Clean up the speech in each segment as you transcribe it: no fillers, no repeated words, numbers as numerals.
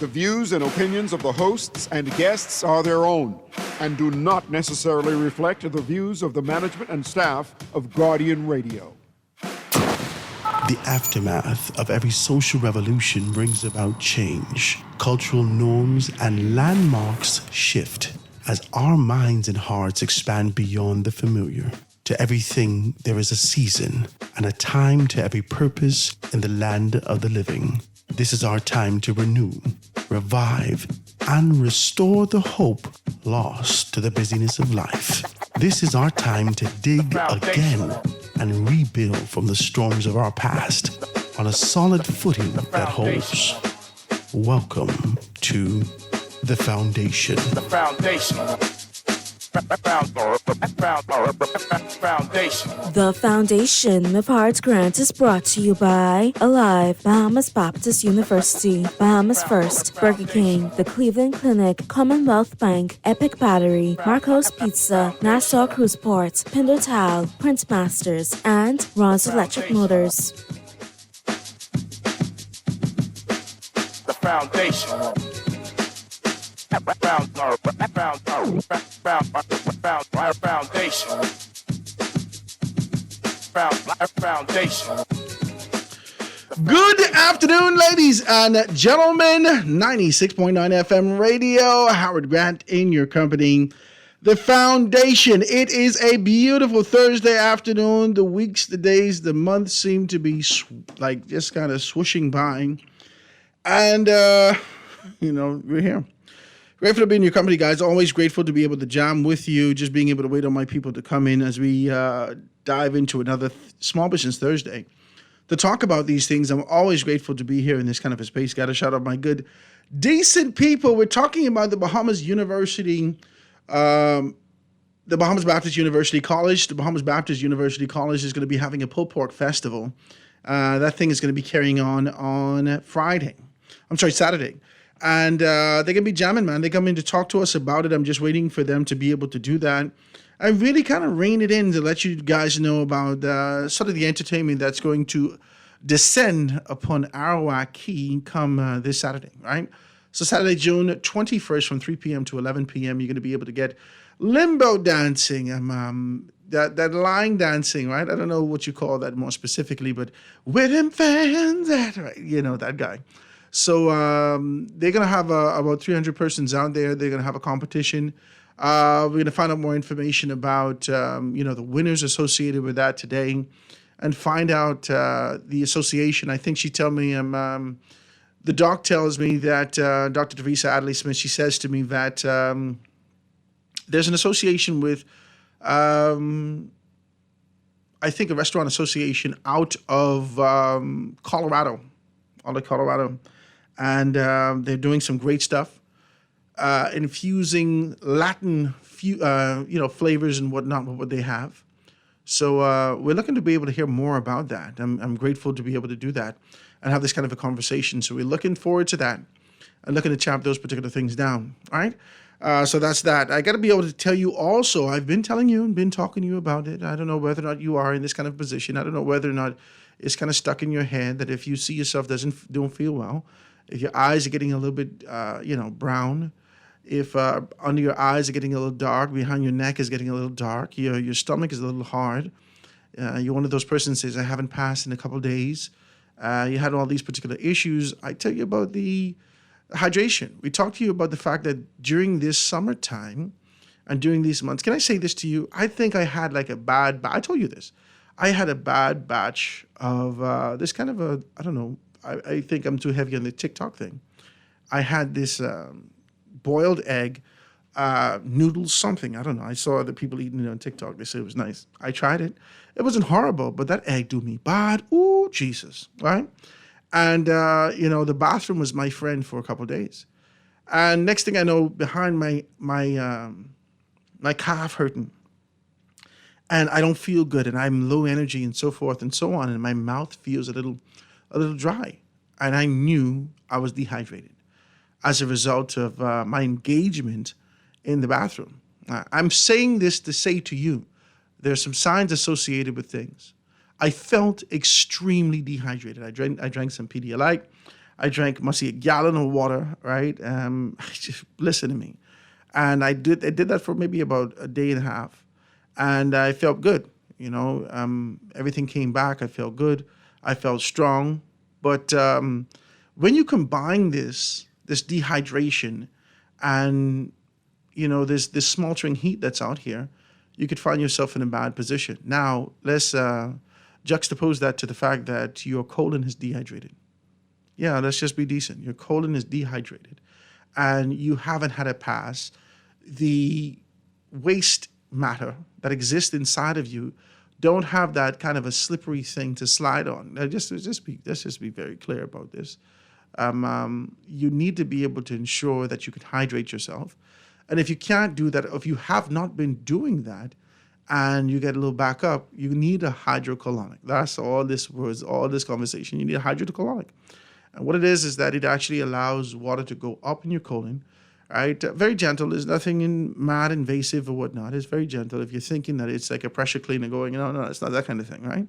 The views and opinions of the hosts and guests are their own and do not necessarily reflect the views of the management and staff of Guardian Radio. The aftermath of every social revolution brings about change. Cultural norms and landmarks shift as our minds and hearts expand beyond the familiar. To everything, there is a season and a time to every purpose in the land of the living. This is our time to renew, revive, and restore the hope lost to the busyness of life. This is our time to dig again and rebuild from the storms of our past on a solid footing that holds. Welcome to The Foundation. The Foundation. The Foundation of Heart Grant is brought to you by Alive, Bahamas Baptist University, Bahamas First, Burger King, the Cleveland Clinic, Commonwealth Bank, Epic Battery, Marco's Pizza, Nassau Cruise Port, Pinder Towel, Prince Masters, and Ron's Electric Motors. The Foundation. Foundation. Good afternoon, ladies and gentlemen. 96.9 FM radio. Howard Grant in your company. The Foundation. It is a beautiful Thursday afternoon. The weeks, the days, the months seem to be just kind of swooshing by. And, we're here. Grateful to be in your company, guys. Always grateful to be able to jam with you. Just being able to wait on my people to come in as we dive into another Small Business Thursday to talk about these things. I'm always grateful to be here in this kind of a space. Got to shout out my good, decent people. We're talking about the Bahamas University, the Bahamas Baptist University College. The Bahamas Baptist University College is going to be having a pulled pork festival. That thing is going to be carrying on Saturday. And they're going to be jamming, man. They come in to talk to us about it. I'm just waiting for them to be able to do that. I really kind of rein it in to let you guys know about sort of the entertainment that's going to descend upon Arawak Key come this Saturday, right? So Saturday, June 21st from 3 p.m. to 11 p.m., you're going to be able to get limbo dancing, that line dancing, right? I don't know what you call that more specifically, but where them fans at, right? You know, that guy. So they're going to have about 300 persons out there. They're going to have a competition. We're going to find out more information about, the winners associated with that today and find out the association. I think she told me, the doc tells me that Dr. Teresa Adley Smith, she says to me that there's an association with, I think a restaurant association out of Colorado. And they're doing some great stuff, infusing Latin, flavors and whatnot with what they have. So we're looking to be able to hear more about that. I'm grateful to be able to do that and have this kind of a conversation. So we're looking forward to that and looking to chop those particular things down. All right. So that's that. I got to be able to tell you also, I've been telling you and been talking to you about it. I don't know whether or not you are in this kind of position. I don't know whether or not it's kind of stuck in your head that if you see yourself don't feel well, if your eyes are getting a little bit, brown, if under your eyes are getting a little dark, behind your neck is getting a little dark, your stomach is a little hard, you're one of those persons that says, I haven't passed in a couple of days, you had all these particular issues, I tell you about the hydration. We talked to you about the fact that during this summertime and during these months, can I say this to you? I think I had like I told you this. I had a bad batch of this kind of I think I'm too heavy on the TikTok thing. I had this boiled egg, noodles something. I don't know. I saw other people eating it on TikTok. They said it was nice. I tried it. It wasn't horrible, but that egg do me bad. Ooh, Jesus, right? And, the bathroom was my friend for a couple of days. And next thing I know, behind my calf hurting. And I don't feel good, and I'm low energy and so forth and so on, and my mouth feels a little dry. And I knew I was dehydrated as a result of my engagement in the bathroom. I'm saying this to say to you, there's some signs associated with things. I felt extremely dehydrated. I drank some Pedialyte. I drank, must see, a gallon of water, right? Just listen to me. And I did that for maybe about a day and a half. And I felt good. Everything came back. I felt good. I felt strong. But when you combine this dehydration and, this smoldering heat that's out here, you could find yourself in a bad position. Now, let's juxtapose that to the fact that your colon is dehydrated. Yeah, let's just be decent. Your colon is dehydrated and you haven't had it pass. The waste matter that exists inside of you don't have that kind of a slippery thing to slide on. Let's just be very clear about this. You need to be able to ensure that you can hydrate yourself. And if you can't do that, if you have not been doing that, and you get a little back up, you need a hydrocolonic. That's all this conversation. You need a hydrocolonic. And what it is that it actually allows water to go up in your colon, right? Very gentle. There's nothing mad invasive or whatnot. It's very gentle. If you're thinking that it's like a pressure cleaner going, no, it's not that kind of thing, right?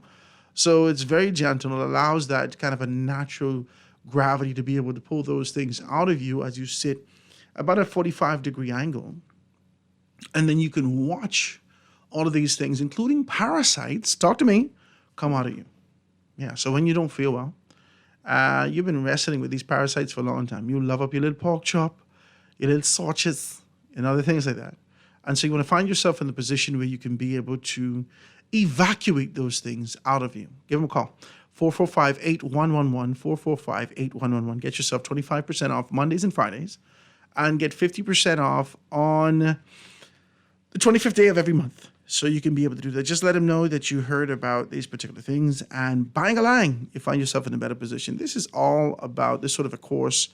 So it's very gentle. It allows that kind of a natural gravity to be able to pull those things out of you as you sit about a 45-degree angle. And then you can watch all of these things, including parasites, talk to me, come out of you. Yeah, so when you don't feel well, you've been wrestling with these parasites for a long time. You love up your little pork chop, your little sausages, and other things like that. And so you want to find yourself in the position where you can be able to evacuate those things out of you. Give them a call. 445-8111, 445-8111. Get yourself 25% off Mondays and Fridays and get 50% off on the 25th day of every month. So you can be able to do that. Just let them know that you heard about these particular things, and bang a lang, you find yourself in a better position. This is all about this sort of a course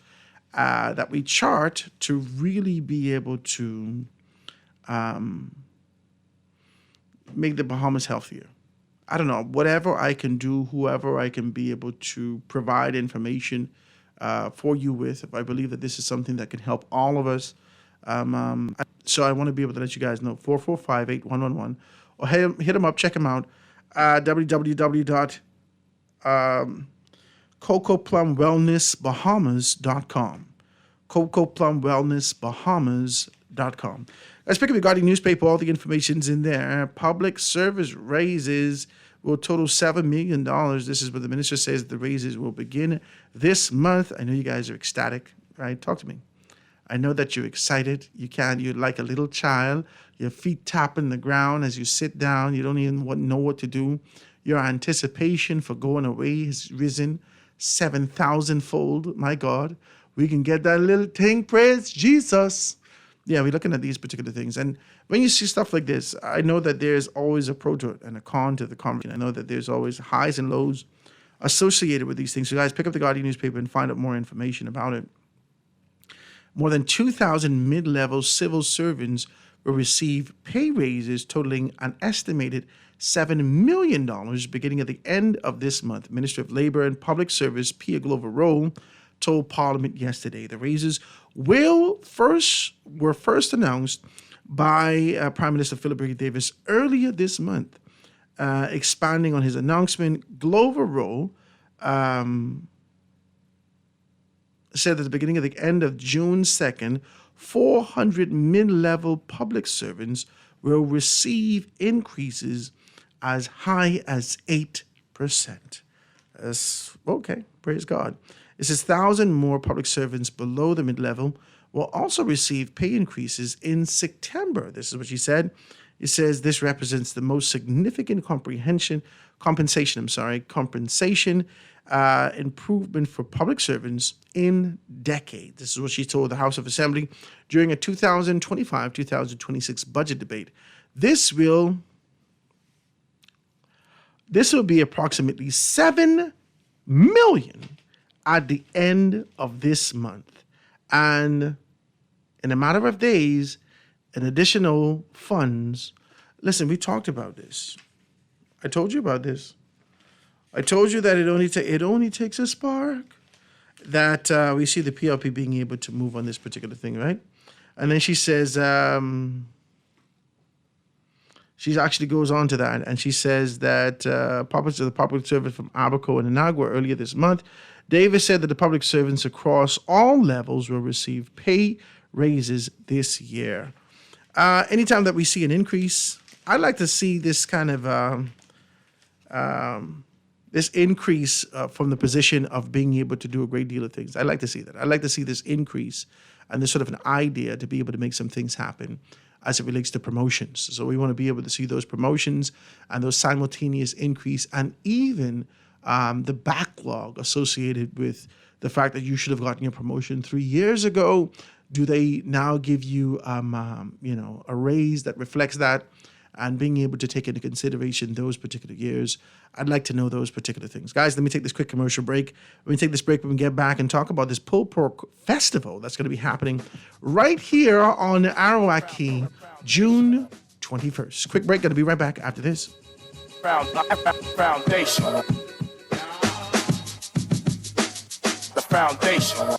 that we chart to really be able to make the Bahamas healthier. I don't know, whatever I can do, whoever I can be able to provide information for you with, if I believe that this is something that can help all of us. So I want to be able to let you guys know, 445-8111, or hit them up, check them out, CocoPlumWellnessBahamas.com, CocoPlumWellnessBahamas.com. Let's pick up the Guardian newspaper. All the information's in there. Public service raises will total $7 million. This is what the minister says the raises will begin this month. I know you guys are ecstatic, right? Talk to me. I know that you're excited. You're like a little child. Your feet tapping the ground as you sit down. You don't even know what to do. Your anticipation for going away has risen 7,000-fold. My God, we can get that little thing. Praise Jesus. Yeah, we're looking at these particular things. And when you see stuff like this, I know that there's always a pro to it and a con to the conversation. I know that there's always highs and lows associated with these things. So guys, pick up the Guardian newspaper and find out more information about it. More than 2,000 mid-level civil servants will receive pay raises totaling an estimated $7 million beginning at the end of this month. Minister of Labor and Public Service Pia Glover-Rowe told Parliament yesterday. The raises were first announced by Prime Minister Philip Ricky Davis earlier this month. Expanding on his announcement, Glover-Rowe said at the beginning of the end of June 2nd, 400 mid-level public servants will receive increases as high as 8%. Okay, praise God. It says 1,000 more public servants below the mid-level will also receive pay increases in September. This is what she said. It says this represents the most significant compensation improvement for public servants in decades. This is what she told the House of Assembly during a 2025-2026 budget debate. This will be approximately $7 million at the end of this month. And in a matter of days, an additional funds. Listen, we talked about this. I told you about this. I told you that it only takes a spark that we see the PLP being able to move on this particular thing, right? And then she says, she actually goes on to that, and she says that the public service from Abaco and Inagua earlier this month Davis said that the public servants across all levels will receive pay raises this year. Anytime that we see an increase, I'd like to see this kind of this increase from the position of being able to do a great deal of things. I'd like to see that. I'd like to see this increase and this sort of an idea to be able to make some things happen as it relates to promotions. So we want to be able to see those promotions and those simultaneous increase, and even the backlog associated with the fact that you should have gotten your promotion 3 years ago. Do they now give you, a raise that reflects that, and being able to take into consideration those particular years? I'd like to know those particular things. Guys, let me take this quick commercial break. When we take this break, we can get back and talk about this pulled pork festival that's going to be happening right here on Arawak Key, June 21st. Quick break, going to be right back after this. Foundation. The foundation.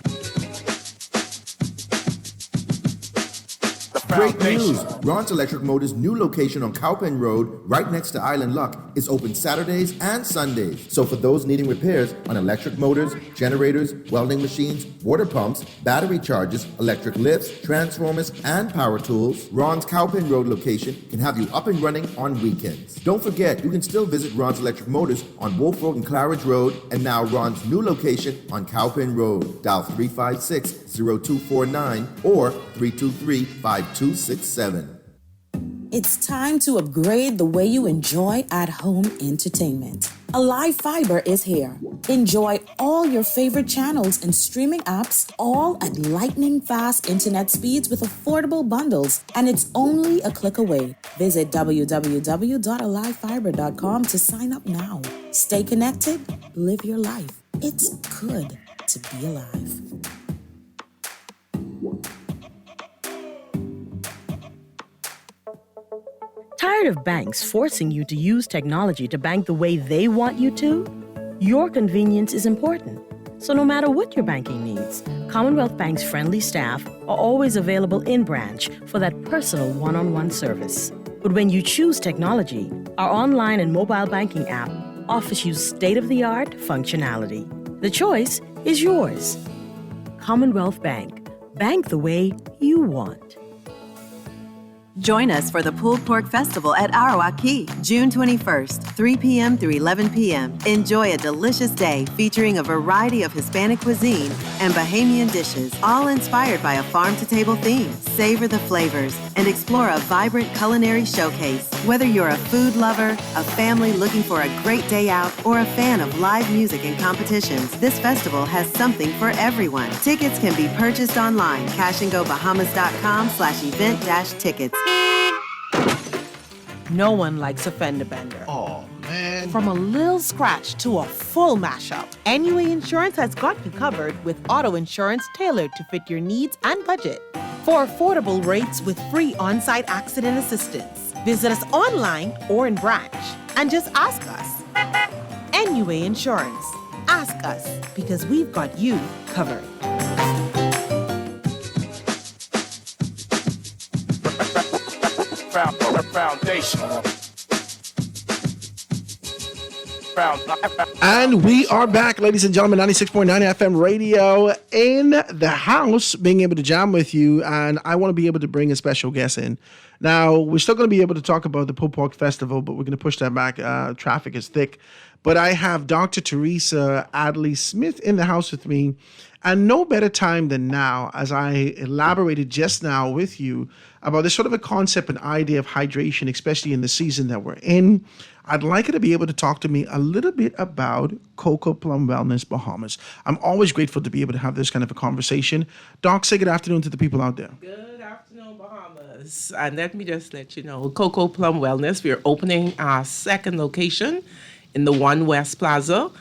Great news! Ron's Electric Motors' new location on Cowpen Road, right next to Island Luck, is open Saturdays and Sundays. So for those needing repairs on electric motors, generators, welding machines, water pumps, battery chargers, electric lifts, transformers, and power tools, Ron's Cowpen Road location can have you up and running on weekends. Don't forget, you can still visit Ron's Electric Motors on Wolf Road and Claridge Road, and now Ron's new location on Cowpen Road. Dial 356-0249 or 323-5267. It's time to upgrade the way you enjoy at-home entertainment. Alive Fiber is here. Enjoy all your favorite channels and streaming apps, all at lightning-fast internet speeds with affordable bundles, and it's only a click away. Visit www.alivefiber.com to sign up now. Stay connected, live your life. It's good to be alive. Tired of banks forcing you to use technology to bank the way they want you to? Your convenience is important. So no matter what your banking needs, Commonwealth Bank's friendly staff are always available in branch for that personal one-on-one service. But when you choose technology, our online and mobile banking app offers you state-of-the-art functionality. The choice is yours. Commonwealth Bank. Bank the way you want. Join us for the Pulled Pork Festival at Arawak Key, June 21st, 3 p.m. through 11 p.m. Enjoy a delicious day featuring a variety of Hispanic cuisine and Bahamian dishes, all inspired by a farm-to-table theme. Savor the flavors and explore a vibrant culinary showcase. Whether you're a food lover, a family looking for a great day out, or a fan of live music and competitions, this festival has something for everyone. Tickets can be purchased online, cashandgobahamas.com/event-tickets. No one likes a fender bender. Oh, man. From a little scratch to a full mashup, NUA Insurance has got you covered with auto insurance tailored to fit your needs and budget. For affordable rates with free on-site accident assistance, visit us online or in branch and just ask us. NUA Insurance. Ask us because we've got you covered. Foundation. And we are back, ladies and gentlemen, 96.9 FM radio in the house, being able to jam with you. And I want to be able to bring a special guest in. Now, we're still going to be able to talk about the Pulled Pork Festival, but we're going to push that back. Traffic is thick. But I have Dr. Teresa Adley Smith in the house with me. And no better time than now, as I elaborated just now with you about this sort of a concept and idea of hydration, especially in the season that we're in. I'd like her to be able to talk to me a little bit about Coco Plum Wellness Bahamas. I'm always grateful to be able to have this kind of a conversation. Doc, say good afternoon to the people out there. Good afternoon, Bahamas. And let me just let you know, Coco Plum Wellness, we're opening our second location in the One West Plaza.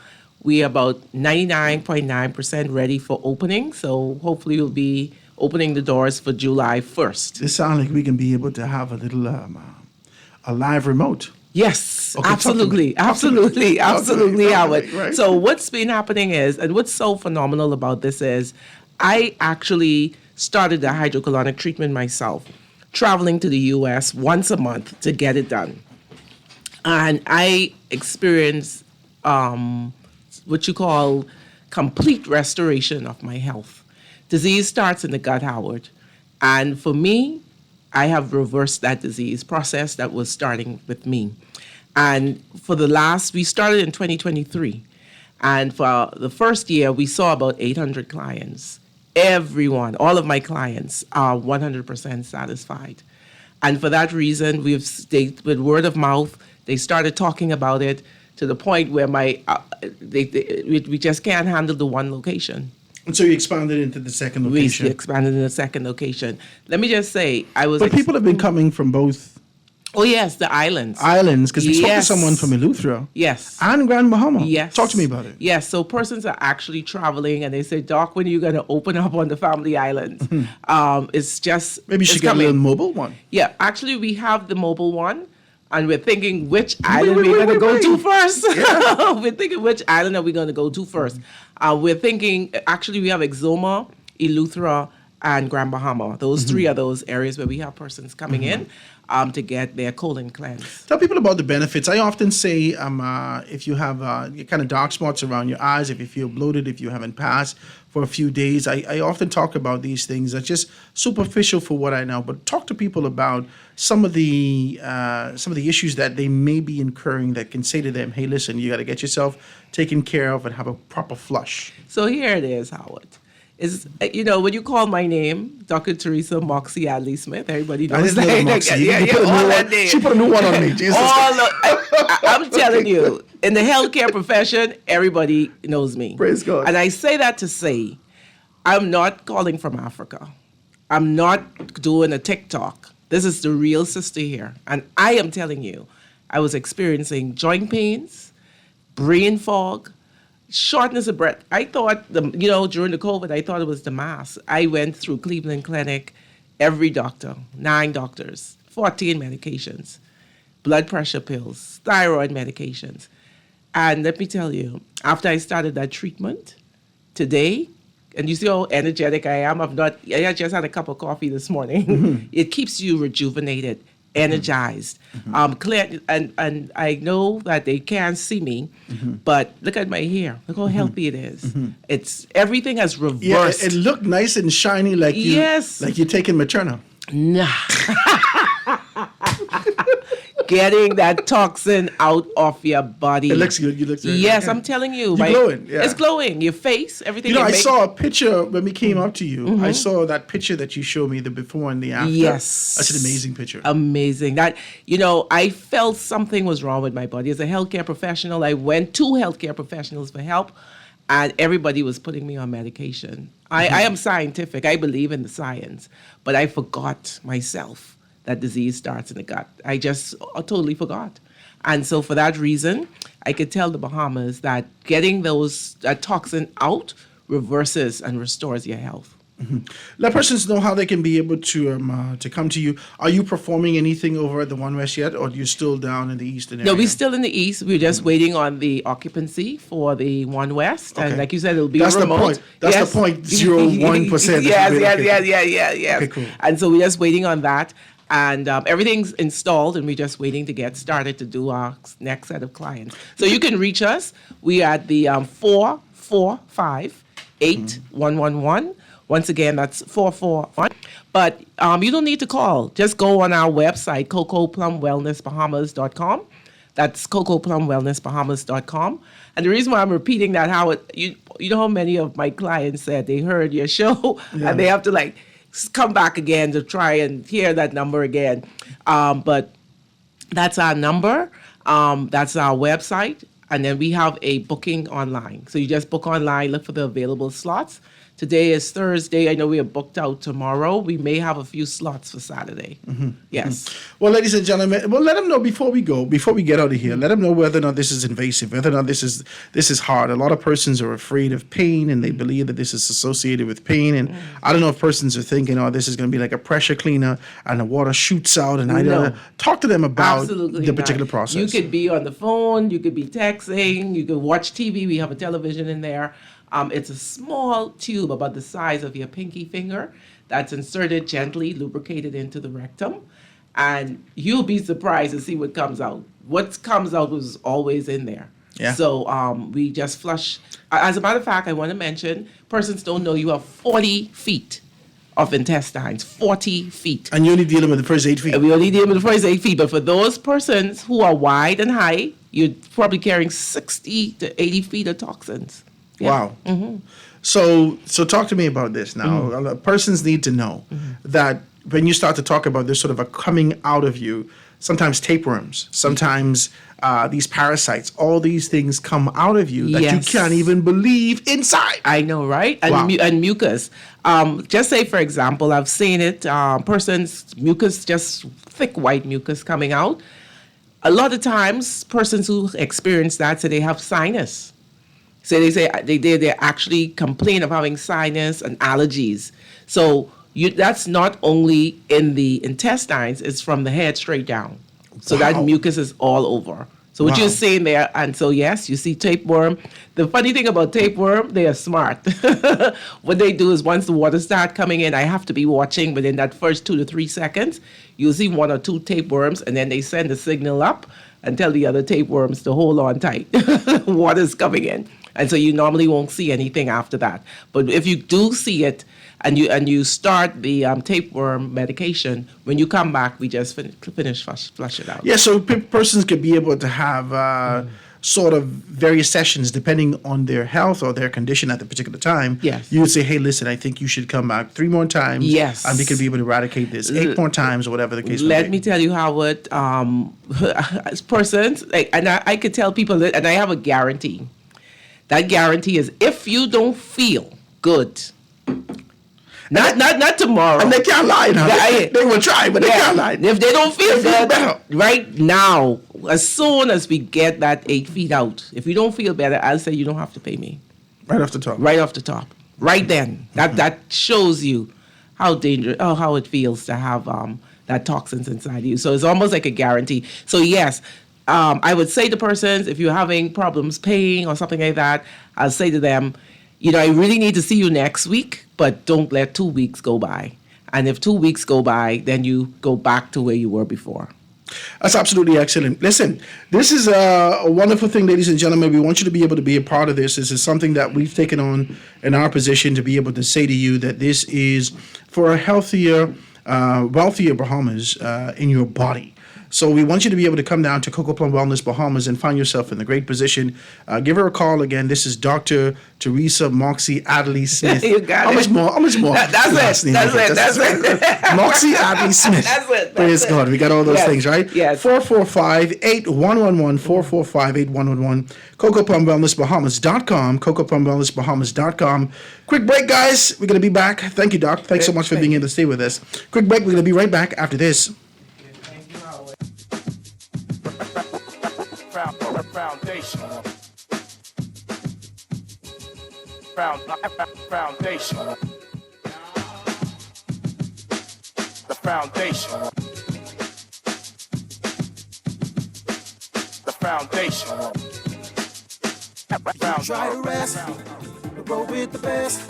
We're about 99.9% ready for opening, so hopefully we'll be opening the doors for July 1st. This sounds like we can be able to have a little a live remote. Yes, Okay, absolutely, absolutely, Howard. Right. So what's been happening is, and what's so phenomenal about this is, I actually started the hydrocolonic treatment myself, traveling to the U.S. once a month to get it done. And I experienced what you call complete restoration of my health. Disease starts in the gut, Howard. And for me, I have reversed that disease process that was starting with me. And we started in 2023. And for the first year, we saw about 800 clients. All of my clients are 100% satisfied. And for that reason, with word of mouth, they started talking about it to the point where we just can't handle the one location. And so you expanded into the second location. We expanded in the second location. Let me just say, But people have been coming from both. Oh, yes, the islands. Because we spoke to someone from Eleuthera. Yes. And Grand Bahama. Yes. Talk to me about it. Yes, so persons are actually traveling and they say, Doc, when are you going to open up on the Family Islands? It's just... Maybe you should get a little mobile one. Yeah, actually, we have the mobile one. And we're thinking which island we're going to go to first. Yeah. We're thinking which island are we going to go to first. We're thinking, actually, we have Exuma, Eleuthera, and Grand Bahama. Those three are those areas where we have persons coming in to get their colon cleansed. Tell people about the benefits. I often say if you have kind of dark spots around your eyes, if you feel bloated, if you haven't passed for a few days, I often talk about these things. That's just superficial for what I know, but talk to people about some of the issues that they may be incurring that can say to them, hey, listen, you got to get yourself taken care of and have a proper flush. So here it is, Howard. When you call my name, Dr. Teresa Moxie Adley Smith, everybody knows that. Moxie. She put a new one on me. Jesus. I'm telling you, in the healthcare profession, everybody knows me. Praise God. And I say that to say, I'm not calling from Africa. I'm not doing a TikTok. This is the real sister here. And I am telling you, I was experiencing joint pains, brain fog, shortness of breath. I thought, during the COVID, I thought it was the mask. I went through Cleveland Clinic, every doctor, 9 doctors, 14 medications, blood pressure pills, thyroid medications. And let me tell you, after I started that treatment, today, and you see how energetic I am, I just had a cup of coffee this morning. It keeps you rejuvenated, energized, clear, and I know that they can't see me, but look at my hair. Look how healthy it is. It's everything has reversed. Yeah, it looked nice and shiny, like you're taking Materna. Nah. Getting that toxin out of your body. It looks good. You look good. Yes, I'm telling you. You're glowing. Yeah. It's glowing. Your face, everything. I saw a picture when we came up to you. I saw that picture that you showed me, the before and the after. Yes. That's an amazing picture. Amazing. That, I felt something was wrong with my body. As a healthcare professional, I went to healthcare professionals for help, and everybody was putting me on medication. I am scientific. I believe in the science, but I forgot myself that disease starts in the gut. I just totally forgot. And so for that reason, I could tell the Bahamas that getting that toxin out reverses and restores your health. Let persons know how they can be able to come to you. Are you performing anything over at the One West yet, or are you still down in the eastern area? No, we're still in the east. We're just waiting on the occupancy for the One West. Okay. And like you said, it'll be remote. The point. That's the 0.01%. Yes. Okay, cool. And so we're just waiting on that. And everything's installed, and we're just waiting to get started to do our next set of clients. So you can reach us. We are at the 445-8111. Once again, that's 441. But you don't need to call. Just go on our website, CocoPlumWellnessBahamas.com. That's CocoPlumWellnessBahamas.com. And the reason why I'm repeating that, Howard, you know how many of my clients said they heard your show and they have to come back again to try and hear that number again. But that's our number. That's our website. And then we have a booking online. So you just book online, look for the available slots. Today is Thursday. I know we are booked out tomorrow. We may have a few slots for Saturday. Yes. Well, ladies and gentlemen, let them know before we get out of here, let them know whether or not this is invasive, whether or not this is hard. A lot of persons are afraid of pain, and they believe that this is associated with pain. And I don't know if persons are thinking, this is going to be like a pressure cleaner and the water shoots out. And I don't know. Talk to them about the particular process. You could be on the phone. You could be texting. You could watch TV. We have a television in there. It's a small tube about the size of your pinky finger that's inserted gently, lubricated into the rectum. And you'll be surprised to see what comes out. What comes out was always in there. Yeah. So we just flush. As a matter of fact, I want to mention, persons don't know you have 40 feet of intestines, 40 feet. And you're only dealing with the first 8 feet. We only deal with the first 8 feet. But for those persons who are wide and high, you're probably carrying 60 to 80 feet of toxins. Yeah. Wow. So talk to me about this now. Persons need to know that when you start to talk about this sort of a coming out of you, sometimes tapeworms, sometimes these parasites, all these things come out of you that you can't even believe inside. I know, right? And, Wow. and mucus. Just say, for example, I've seen it, persons, mucus, just thick white mucus coming out. A lot of times, persons who experience that say they have sinus. So they actually complain of having sinus and allergies. So that's not only in the intestines, it's from the head straight down. So that mucus is all over. So what you're saying there, and so yes, you see tapeworm. The funny thing about tapeworm, they are smart. What they do is once the water starts coming in, I have to be watching within that first 2 to 3 seconds. You'll see 1 or 2 tapeworms, and then they send a signal up and tell the other tapeworms to hold on tight. Water's coming in. And so you normally won't see anything after that. But if you do see it, and you start the tapeworm medication, when you come back, we just flush it out. Yeah, so persons could be able to have sort of various sessions depending on their health or their condition at the particular time. Yes. You would say, hey, listen, I think you should come back 3 more times. Yes. And we could be able to eradicate this 8 more times or whatever the case may be. Let me tell you how it, as persons, and I could tell people that, and I have a guarantee. That guarantee is if you don't feel good, not tomorrow. And they can't lie now. They will try, but they can't lie. If they don't feel feel good better. right now, as soon as we get that 8 feet out, if you don't feel better, I'll say you don't have to pay me. Right off the top. Right off the top. Right then. That shows you how dangerous, how it feels to have that toxins inside you. So it's almost like a guarantee. So yes, I would say to persons, if you're having problems paying or something like that, I'll say to them, I really need to see you next week, but don't let 2 weeks go by. And if 2 weeks go by, then you go back to where you were before. That's absolutely excellent. Listen, this is a wonderful thing, ladies and gentlemen. We want you to be able to be a part of this. This is something that we've taken on in our position to be able to say to you that this is for a healthier, wealthier Bahamas in your body. So we want you to be able to come down to Coco Plum Wellness Bahamas and find yourself in the great position. Give her a call again. This is Dr. Teresa Moxie Adley Smith. You got how it. much more? That's it. Moxie Adley Smith. That's it. Praise God. We got all those Yes. things, right? Yes. 445-8111, 445-8111, CocoPlumWellnessBahamas.com, CocoPlumWellnessBahamas.com. Quick break, guys. We're going to be back. Thank you, Doc. Thanks so much for being able to stay with us. Quick break. We're going to be right back after this. Foundation. Foundation. The foundation. The foundation. Try to rest, roll with the best.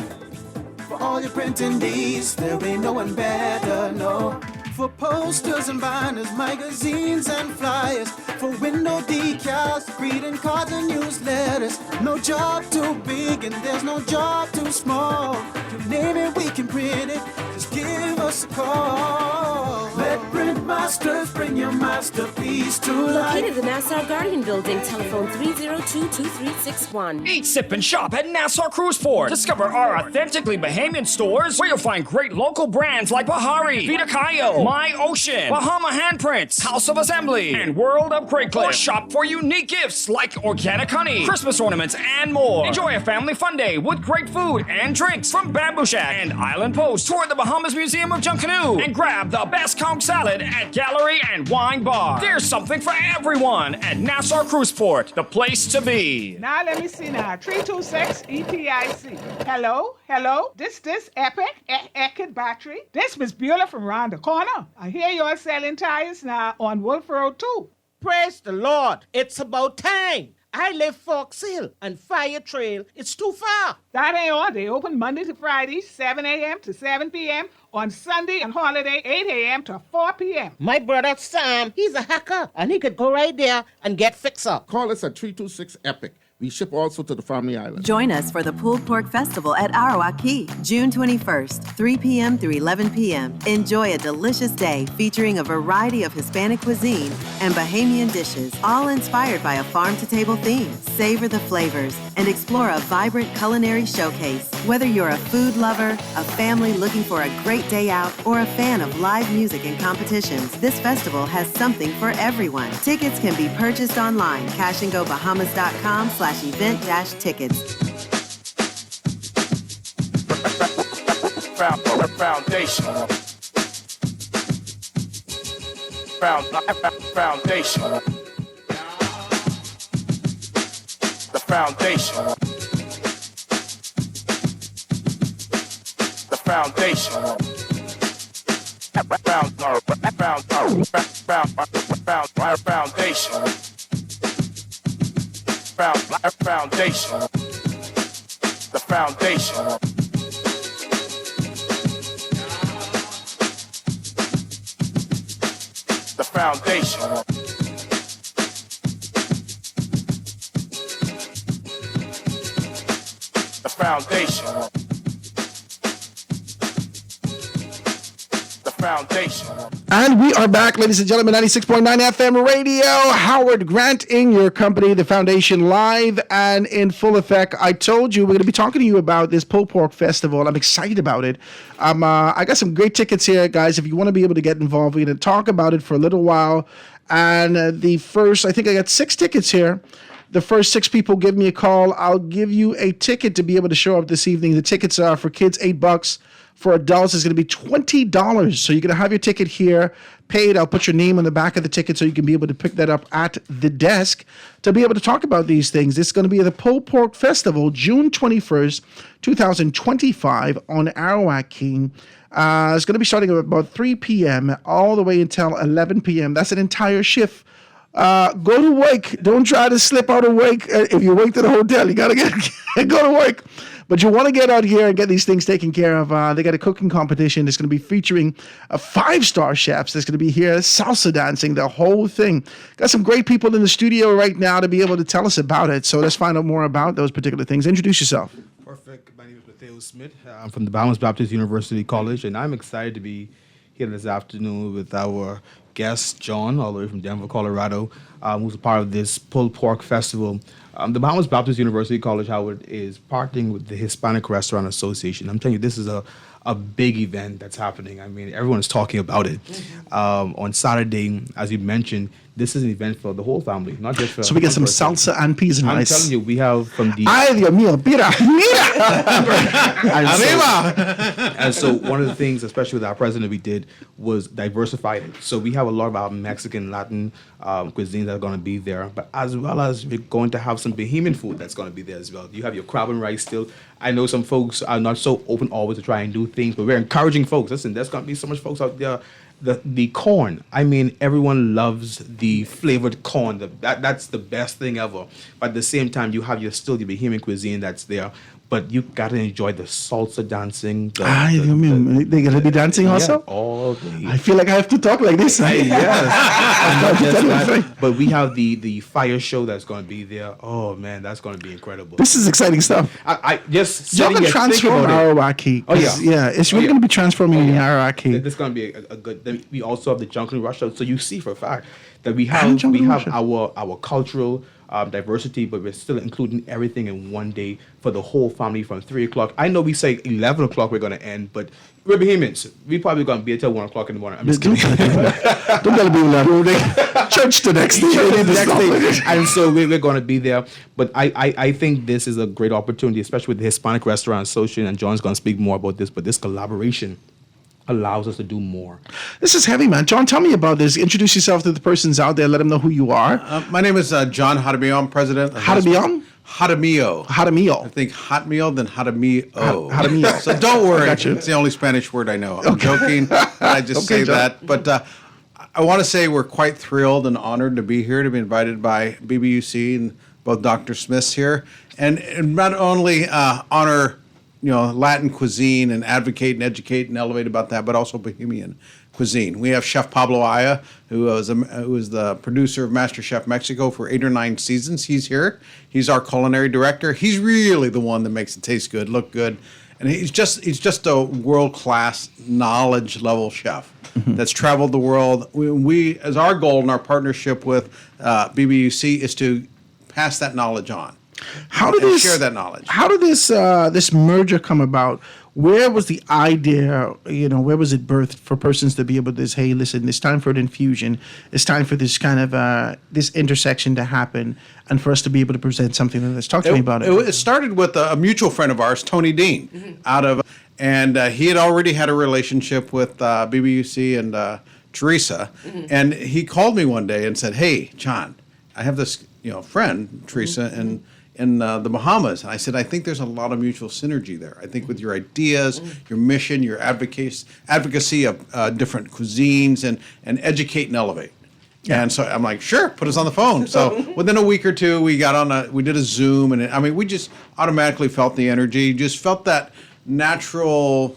For all your printing needs, there ain't no one better, no. For posters and banners, magazines and flyers, for window decals, greeting cards and newsletters. No job too big and there's no job too small. You name it, we can print it. Just give us a call. Let Print Masters bring your masterpiece to life. Located in the Nassau Guardian Building, telephone 302-2361. Eat, sip, and shop at Nassau Cruise Port. Discover our authentically Bahamian stores where you'll find great local brands like Bahari, Vita Cayo, My Ocean, Bahama Handprints, House of Assembly, and World of Great Clip. Or shop for unique gifts like organic honey, Christmas ornaments, and more. Enjoy a family fun day with great food and drinks from Bamboo Shack and Island Post. Tour the Bahamas Museum of Junkanoo and grab the best conch salad at Gallery and Wine Bar. There's something for everyone at Nassau Cruise Port, the place to be. Now let me see now. 326 EPIC. Hello? This Epic Battery. This Miss Beulah from around the corner. I hear you're selling tires now on Wolf Road too. Praise the Lord. It's about time. I live Fox Hill, and Fire Trail, it's too far. That ain't all. They open Monday to Friday, 7 a.m. to 7 p.m. On Sunday and holiday, 8 a.m. to 4 p.m. My brother Sam, he's a hacker, and he could go right there and get fixed up. Call us at 326-EPIC. We ship also to the Family Island. Join us for the Pulled Pork Festival at Arawak Key, June 21st, 3 p.m. through 11 p.m. Enjoy a delicious day featuring a variety of Hispanic cuisine and Bahamian dishes, all inspired by a farm-to-table theme. Savor the flavors and explore a vibrant culinary showcase. Whether you're a food lover, a family looking for a great day out, or a fan of live music and competitions, this festival has something for everyone. Tickets can be purchased online, cashandgobahamas.com/event-tickets. Foundation. Foundation. The foundation. The foundation. Foundation. Foundation. The foundation. The foundation. The foundation. The foundation. And we are back, ladies and gentlemen, 96.9 FM radio. Howard Grant in your company, the foundation live and in full effect. I told you we're going to be talking to you about this pulled pork festival. I'm excited about it. I got some great tickets here, guys. If you want to be able to get involved, we're going to talk about it for a little while. And I think I got 6 tickets here. The first 6 people give me a call. I'll give you a ticket to be able to show up this evening. The tickets are for kids, $8. For adults, it's going to be $20. So you're going to have your ticket here, paid. I'll put your name on the back of the ticket so you can be able to pick that up at the desk to be able to talk about these things. It's going to be the Pulled Pork Festival, June 21st, 2025 on Arawak Key. It's going to be starting at about 3 p.m. all the way until 11 p.m. That's an entire shift. Go to work. Don't try to slip out of work. If you wake to the hotel, you got to go to work. But you want to get out here and get these things taken care of. They got a cooking competition that's going to be featuring 5-star chefs that's going to be here, salsa dancing, the whole thing. Got some great people in the studio right now to be able to tell us about it. So let's find out more about those particular things. Introduce yourself. Perfect. My name is Mateo Smith. I'm from the Bahamas Baptist University College, and I'm excited to be here this afternoon with our guest, John, all the way from Denver, Colorado, who's a part of this Pulled Pork Festival. The Bahamas Baptist University College, Howard, is partnering with the Hispanic Restaurant Association. I'm telling you, this is a big event that's happening. I mean, everyone is talking about it. On Saturday, as you mentioned, this is an event for the whole family, not just for... So we get some salsa and peas and rice. I'm telling you, we have from the... Ay, Dios mío, mira. And so one of the things, especially with our president, we did was diversify it. So we have a lot of our Mexican, Latin cuisines that are going to be there, but as well as we're going to have some Bahamian food that's going to be there as well. You have your crab and rice still. I know some folks are not so open always to try and do things, but we're encouraging folks. Listen, there's going to be so much folks out there. The corn, I mean, everyone loves the flavored corn. That's the best thing ever. But at the same time, you have still the Bahamian cuisine that's there. But you got to enjoy the salsa dancing. They got to be dancing also? Yeah, all day. I feel like I have to talk like this. Yes. But we have the fire show that's going to be there. Oh, man, that's going to be incredible. This is exciting stuff. I just You're going to transform Arawak Key. Oh, yeah. Yeah, it's really going to be transforming in Arawak Key. This is going to be a good... Then we also have the Junction Rush. So you see for a fact that we have our cultural... diversity, but we're still including everything in one day for the whole family from 3 o'clock. I know we say 11 o'clock we're going to end, but we're Bahamians. We're probably going to be until 1 o'clock in the morning. I'm just kidding. Don't tell people that. Church the next day. And so we're going to be there. But I think this is a great opportunity, especially with the Hispanic Restaurant Association, and John's going to speak more about this, but this collaboration allows us to do more. This is heavy, man. John, tell me about this. Introduce yourself to the persons out there. Let them know who you are. My name is John Jaramillo. I'm president. Jaramillo? Jaramillo. Jaramillo. I think hot meal, then Jaramillo. Jaramillo. So don't worry. Gotcha. It's the only Spanish word I know. I'm joking. I just say John. that. But I want to say we're quite thrilled and honored to be here, to be invited by BBUC and both Dr. Smiths here, and not only honor Latin cuisine and advocate and educate and elevate about that, but also Bahamian cuisine. We have Chef Pablo Aya, who was the producer of MasterChef Mexico for 8 or 9 seasons. He's here. He's our culinary director. He's really the one that makes it taste good, look good, and he's just a world-class knowledge level chef that's traveled the world. We as our goal in our partnership with BBUC is to pass that knowledge on. Share that knowledge? How did this merger come about? Where was the idea? Where was it birthed for persons to be able to say, "Hey, listen, it's time for an infusion. It's time for this kind of this intersection to happen, and for us to be able to present something like this." Talk to me about it. It started with a mutual friend of ours, Tony Dean, and he had already had a relationship with BBUC and Teresa, and he called me one day and said, "Hey, John, I have this friend, Teresa, in the Bahamas." And I said, "I think there's a lot of mutual synergy there. I think with your ideas, your mission, your advocacy of different cuisines and educate and elevate." Yeah. And so I'm like, "Sure, put us on the phone." So within a week or two, we did a Zoom, and we just automatically felt the energy, just felt that natural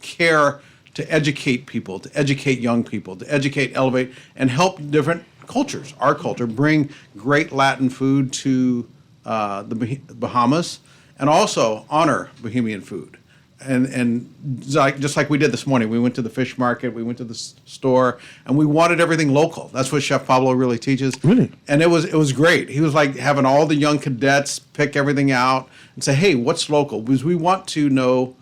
care to educate people, to educate young people, to educate, elevate, and help different cultures, our culture, bring great Latin food to the Bahamas, and also honor Bahamian food. And just like we did this morning, we went to the fish market, we went to the store, and we wanted everything local. That's what Chef Pablo really teaches. Really? And it was great. He was like having all the young cadets pick everything out and say, "Hey, what's local?" Because we want to know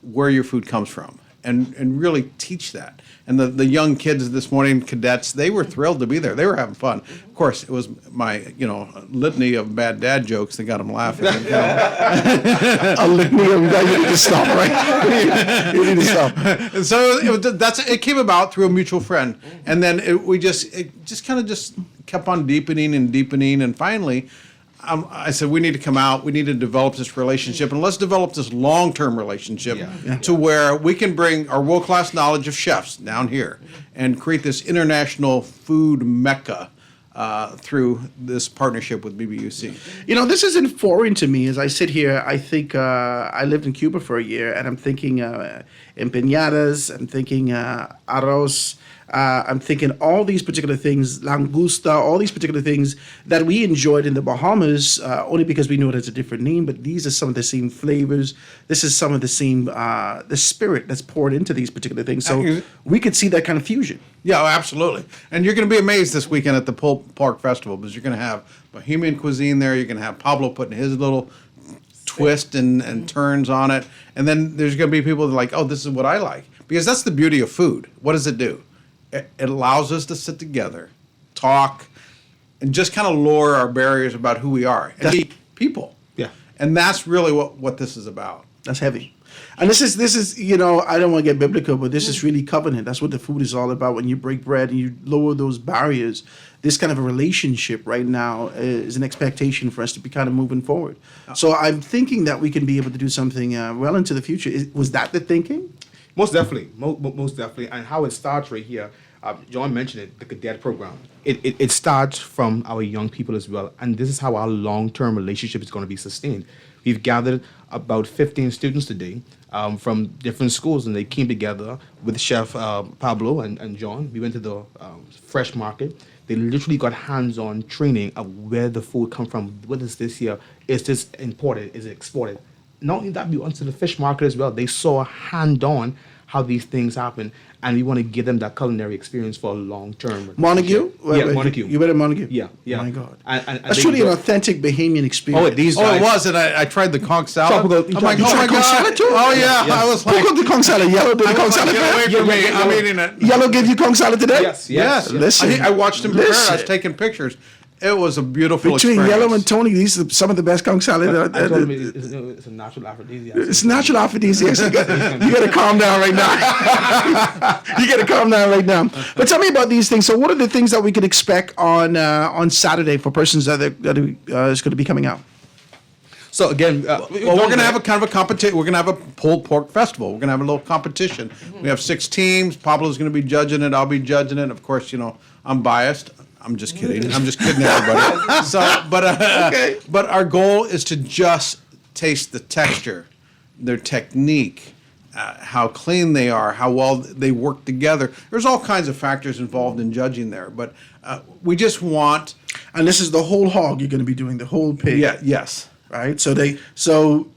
where your food comes from and really teach that. And the young kids this morning, cadets, they were thrilled to be there. They were having fun. Of course, it was my litany of bad dad jokes that got them laughing. A litany of you need to stop, right? You need to stop. And so it came about through a mutual friend, and then it just kind of kept on deepening, and finally. I said, we need to come out, we need to develop this relationship, and let's develop this long-term relationship to where we can bring our world-class knowledge of chefs down here and create this international food mecca through this partnership with BBUC. This isn't foreign to me. As I sit here, I think I lived in Cuba for a year, and I'm thinking empanadas, I'm thinking arroz, I'm thinking all these particular things, langosta, all these particular things that we enjoyed in the Bahamas, only because we know it has a different name, but these are some of the same flavors. This is some of the same, the spirit that's poured into these particular things. So we could see that kind of fusion. Yeah, absolutely. And you're going to be amazed this weekend at the Pulled Pork Festival, because you're going to have Bahamian cuisine there. You're going to have Pablo putting his little twist and turns on it. And then there's going to be people that are like, "Oh, this is what I like." Because that's the beauty of food. What does it do? It allows us to sit together, talk, and just kind of lower our barriers about who we are and be people. Yeah. And that's really what this is about. That's heavy. And this is I don't want to get biblical, but this is really covenant. That's what the food is all about. When you break bread and you lower those barriers, this kind of a relationship right now is an expectation for us to be kind of moving forward. So I'm thinking that we can be able to do something well into the future. Was that the thinking? Most definitely, most definitely. And how it starts right here, John mentioned it, the cadet program. It starts from our young people as well. And this is how our long-term relationship is going to be sustained. We've gathered about 15 students today from different schools, and they came together with Chef Pablo and John. We went to the fresh market. They literally got hands-on training of where the food comes from. What is this here? Is this imported? Is it exported? Not only that, we went to the fish market as well. They saw hand-on how these things happen, and we want to give them that culinary experience for a long-term. Montague? Montague. You went to Montague? Yeah. Oh my God. And that's really an authentic Bahamian experience. It was, and I tried the conch salad. I'm like, you oh my tried conch God. salad too? Oh yeah. I was like, who cooked the conch salad? Yellow did the conch salad? Get away from me. I'm eating it. Yellow gave you conch salad today? Yes. Listen. I watched him prepare it. I was taking pictures. It was a beautiful Between experience. Yellow and Tony, these are some of the best conch salad. I told him it's a natural aphrodisiac. It's natural aphrodisiac. You got to calm down right now. You got to calm down right now. But tell me about these things. So, what are the things that we could expect on Saturday for persons that is going to be coming out? So again, we're going to have a kind of a competition. We're going to have a pulled pork festival. We're going to have a little competition. We have 6 teams. Pablo's going to be judging it. I'll be judging it. Of course, I'm biased. I'm just kidding. I'm just kidding everybody. But our goal is to just taste the texture, their technique, how clean they are, how well they work together. There's all kinds of factors involved in judging there, but we just want. And this is the whole hog. You're going to be doing the whole pig. Yeah. Yes. Right. So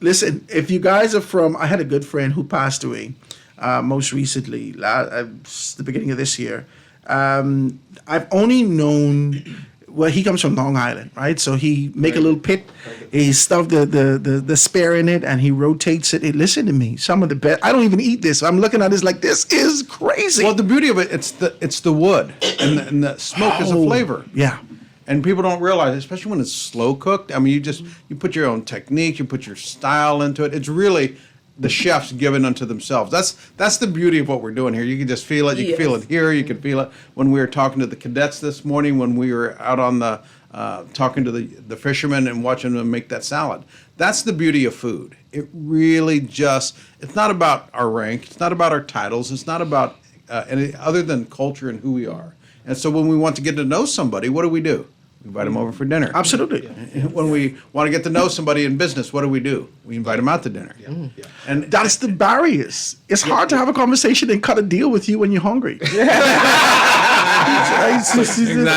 listen. If you guys are from, I had a good friend who passed away most recently, the beginning of this year. I've only known. Well, he comes from Long Island, right? So he make a little pit, he stuff the spare in it, and he rotates it. Hey, listen to me, some of the best. I don't even eat this. I'm looking at this like this is crazy. Well, the beauty of it, it's the wood, and the smoke is a flavor. Yeah. And people don't realize, especially when it's slow cooked. I mean, you put your own technique, you put your style into it. It's really the chefs given unto themselves. That's the beauty of what we're doing here. You can just feel it. You can feel it here. You can feel it when we were talking to the cadets this morning, when we were out on the talking to the fishermen and watching them make that salad. That's the beauty of food. It really it's not about our rank. It's not about our titles. It's not about any other than culture and who we are. And so when we want to get to know somebody, what do? We invite them over for dinner. Absolutely. When we want to get to know somebody in business, what do? We invite them out to dinner. And that's the barriers. It's hard to have a conversation and cut a deal with you when you're hungry. Exactly.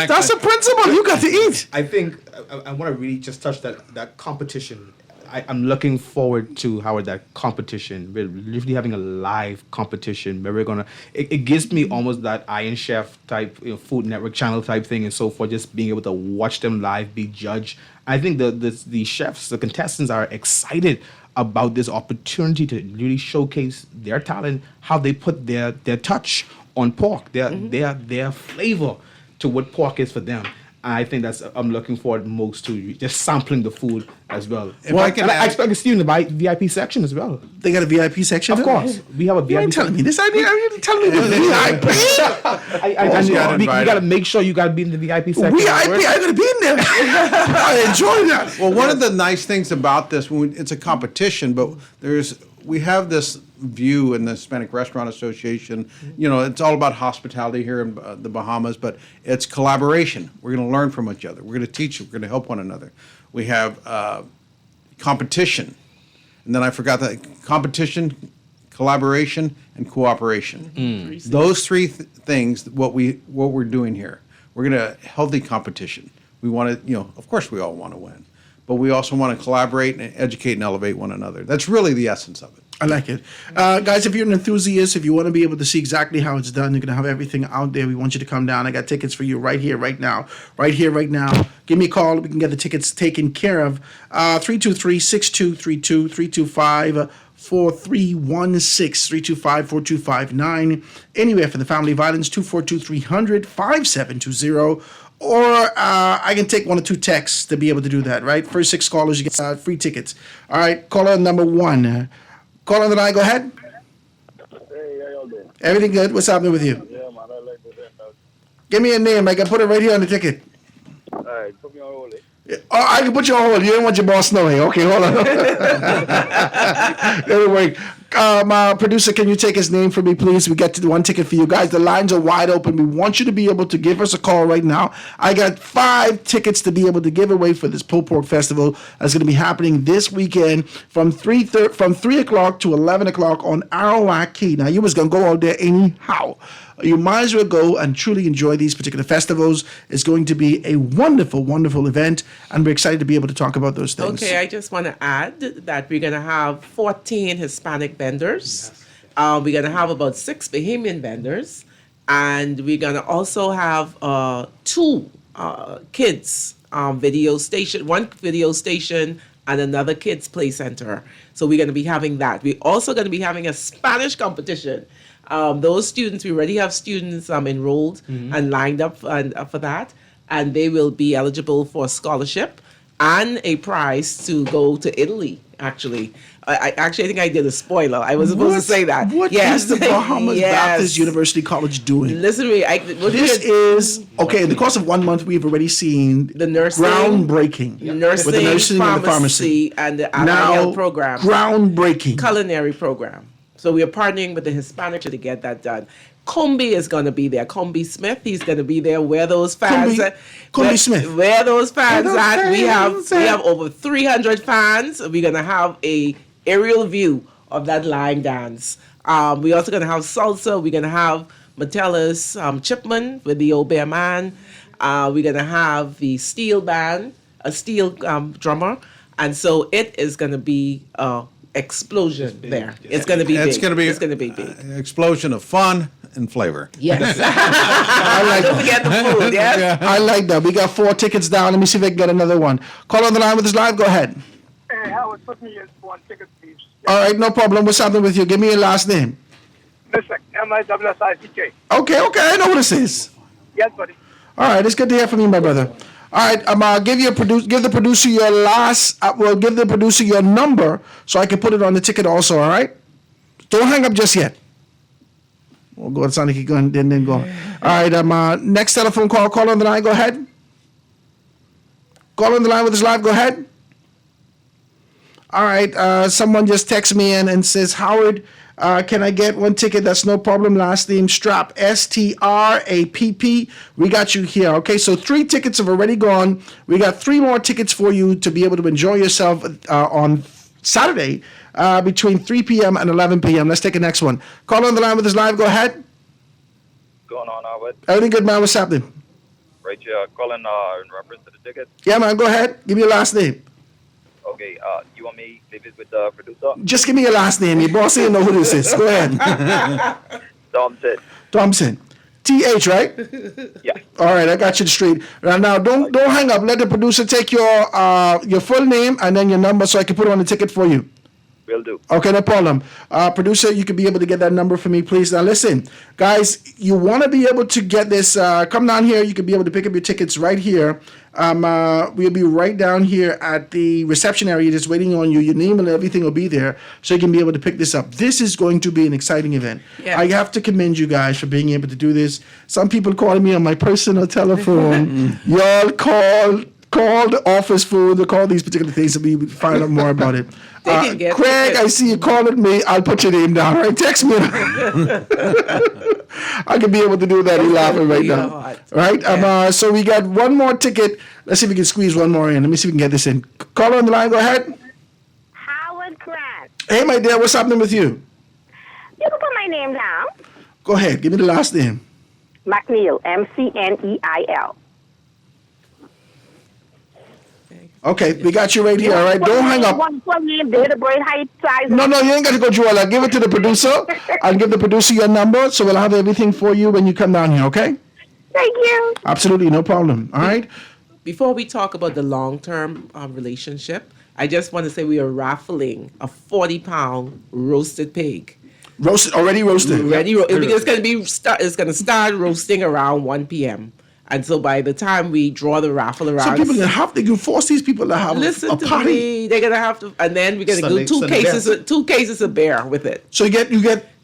That's a principle. You got to eat. I think I want to really just touch that competition. I'm looking forward to, Howard, that competition. We're literally having a live competition where we're gonna. It gives me almost that Iron Chef type, Food Network channel type thing, and so forth. Just being able to watch them live, be judged. I think the chefs, the contestants, are excited about this opportunity to really showcase their talent, how they put their touch on pork, their flavor to what pork is for them. I think I'm looking forward most to just sampling the food as well. I expect to see you in the VIP section as well. They got a VIP section? Of course. We have a VIP You ain't telling me this. Are you telling me the VIP? You got to make sure you got to be in the VIP section. VIP, I got to be in there. I enjoy that. Well, one of the nice things about this, it's a competition, but we have this view in the Hispanic Restaurant Association. It's all about hospitality here in the Bahamas, but it's collaboration. We're going to learn from each other. We're going to teach. We're going to help one another. We have competition, and then I forgot that competition, collaboration, and cooperation. Those three things. What we're doing here. We're going to healthy competition. We want to, of course, we all want to win, but we also want to collaborate and educate and elevate one another. That's really the essence of it. I like it. Guys, if you're an enthusiast, if you want to be able to see exactly how it's done, you're going to have everything out there. We want you to come down. I got tickets for you right here, right now. Right here, right now. Give me a call. We can get the tickets taken care of. 323-6232, 325-4316, 325-4259. Anywhere for the family violence, 242-300-5720. Or I can take one or two texts to be able to do that, right? First 6 callers, you get free tickets. All right, caller number 1. Caller on the line, go ahead. Hey, how y'all doing? Everything good? What's happening with you? Yeah, man, I like that. Give me a name. I can put it right here on the ticket. All right, put me on hold. Oh, I can put you on hold. You don't want your boss knowing. Okay, hold on. Anyway, my producer, can you take his name for me, please? We get to the one ticket for you guys. The lines are wide open. We want you to be able to give us a call right now. I got 5 tickets to be able to give away for this Pulled Pork Festival that's going to be happening this weekend from 3 o'clock to 11 o'clock on Arawak Key. Now, you was going to go out there anyhow. You might as well go and truly enjoy these particular festivals. It's going to be a wonderful, wonderful event, and we're excited to be able to talk about those things. Okay, I just want to add that we're going to have 14 Hispanic vendors. Yes. We're going to have about 6 Bahamian vendors, and we're going to also have 2 kids video station, one video station and another kids play center. So we're going to be having that. We're also going to be having a Spanish competition. Those students, we already have students enrolled and lined up for that, and they will be eligible for a scholarship and a prize to go to Italy, actually. I think I did a spoiler. I was supposed to say that. What is the Bahamas Baptist University College doing? Listen to me. This is, okay, in the course of 1 month, we've already seen the nursing, groundbreaking. Nursing, with the nursing pharmacy, and the IL program. Groundbreaking. Culinary program. So we are partnering with the Hispanic to get that done. Combi is going to be there. Combi Smith, he's going to be there. Where those fans Combi Smith. Where those fans Where those at? fans We have over 300 fans. We're going to have a aerial view of that line dance. We're also going to have salsa. We're going to have Metellus Chipman with the Old Bear Man. We're going to have the steel band, a steel drummer. And so it is going to be explosion there. It's going to be big. It's going to be big. Explosion of fun and flavor. Yes. I like Don't forget the food, yes? I like that. We got 4 tickets down. Let me see if I can get another one. Call on the line with us live. Go ahead. Hey, Howard, put me in for 1 ticket, please. All right, no problem. What's happening with you? Give me your last name. Listen, MISSICK. Okay, I know what this is. Yes, buddy. All right, it's good to hear from you, my brother. All right, give the producer your last. Give the producer your number so I can put it on the ticket also. All right, don't hang up just yet. We'll go. It sounded like he going then go. All right, next telephone call. Call on the line. Go ahead. Call on the line with us live. Go ahead. All right, someone just texted me in and says, Howard, can I get 1 ticket? That's no problem. Last name Strapp, STRAPP. We got you here. Okay, so 3 tickets have already gone. We got 3 more tickets for you to be able to enjoy yourself on Saturday between 3 p.m. and 11 p.m. Let's take the next one. Call on the line with us live. Go ahead. What's going on, Howard? Everything good, man? What's happening? Right here, calling in reference to the ticket. Yeah, man, go ahead. Give me your last name. Okay, you want me to leave it with the producer? Just give me your last name. Your boss ain't know who this is. Go ahead. Thompson. TH, right? Yeah. All right, I got you straight. Now, don't hang up. Let the producer take your full name and then your number so I can put it on the ticket for you. Will do. Okay, no problem. Producer, you could be able to get that number for me, please. Now, listen, guys, you want to be able to get this. Come down here. You could be able to pick up your tickets right here. We'll be right down here at the reception area just waiting on you. Your name and everything will be there so you can be able to pick this up. This is going to be an exciting event. Yeah. I have to commend you guys for being able to do this. Some people calling me on my personal telephone. Y'all called office food. They call these particular things, and we find out more about it. Craig, I see you calling me. I'll put your name down. Right, text me. I can be able to do that. He's laughing right now. Right. Yeah. So we got 1 more ticket. Let's see if we can squeeze 1 more in. Let me see if we can get this in. Caller on the line. Go ahead. Howard Grant. Hey, my dear. What's happening with you? You can put my name down. Go ahead. Give me the last name. McNeil. McNeil. Okay, we got you right here, all right? Don't hang up. No, you ain't got to go through all that. Give it to the producer. I'll give the producer your number, so we'll have everything for you when you come down here, okay? Thank you. Absolutely, no problem, all right? Before we talk about the long-term relationship, I just want to say we are raffling a 40-pound roasted pig. Already roasted? It's going to start roasting around 1 p.m., and so by the time we draw the raffle around, some people you force these people to have a party. Me, they're gonna have to, and then we're gonna do 2 cases of bear with it. So you get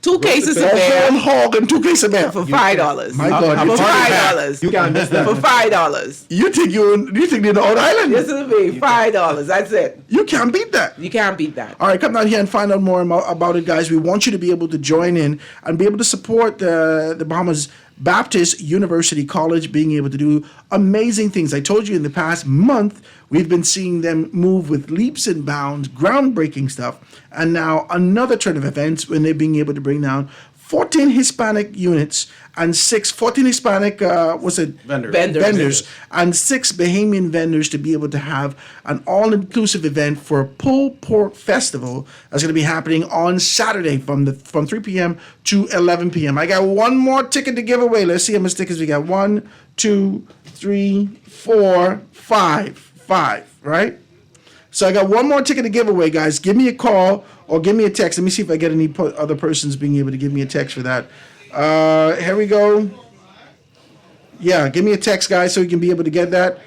2 cases of bear, a whole hog and 2 cases of bear for $5. My God, for $5. You can't miss that for $5. You think you're in the old island? This will be $5. That's it. You can't beat that. You can't beat that. All right, come down here and find out more about it, guys. We want you to be able to join in and be able to support the Bahamas Baptist University College being able to do amazing things. I told you in the past month, we've been seeing them move with leaps and bounds, groundbreaking stuff. And now another turn of events when they're being able to bring down 14 Hispanic units and 14 Hispanic vendors and 6 Bahamian vendors to be able to have an all-inclusive event for a pulled pork festival that's going to be happening on Saturday from 3 p.m. to 11 p.m. I got 1 more ticket to give away. Let's see how many tickets we got. 1, 2, 3, 4, 5, right? So I got 1 more ticket to give away, guys. Give me a call or give me a text. Let me see if I get any other persons being able to give me a text for that. Here we go. Yeah, give me a text, guys, so you can be able to get that.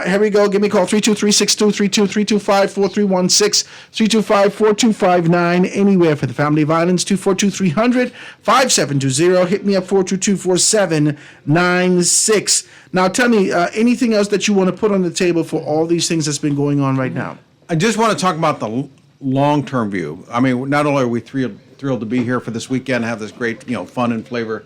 Here we go. Give me a call, 323-6232, 325-4316, 325-4259, anywhere for the family violence, 242-300-5720. Hit me up, 422-4796. Now, tell me, anything else that you want to put on the table for all these things that's been going on right now? I just want to talk about the long-term view. I mean, not only are we thrilled thrilled to be here for this weekend, have this great, fun and flavor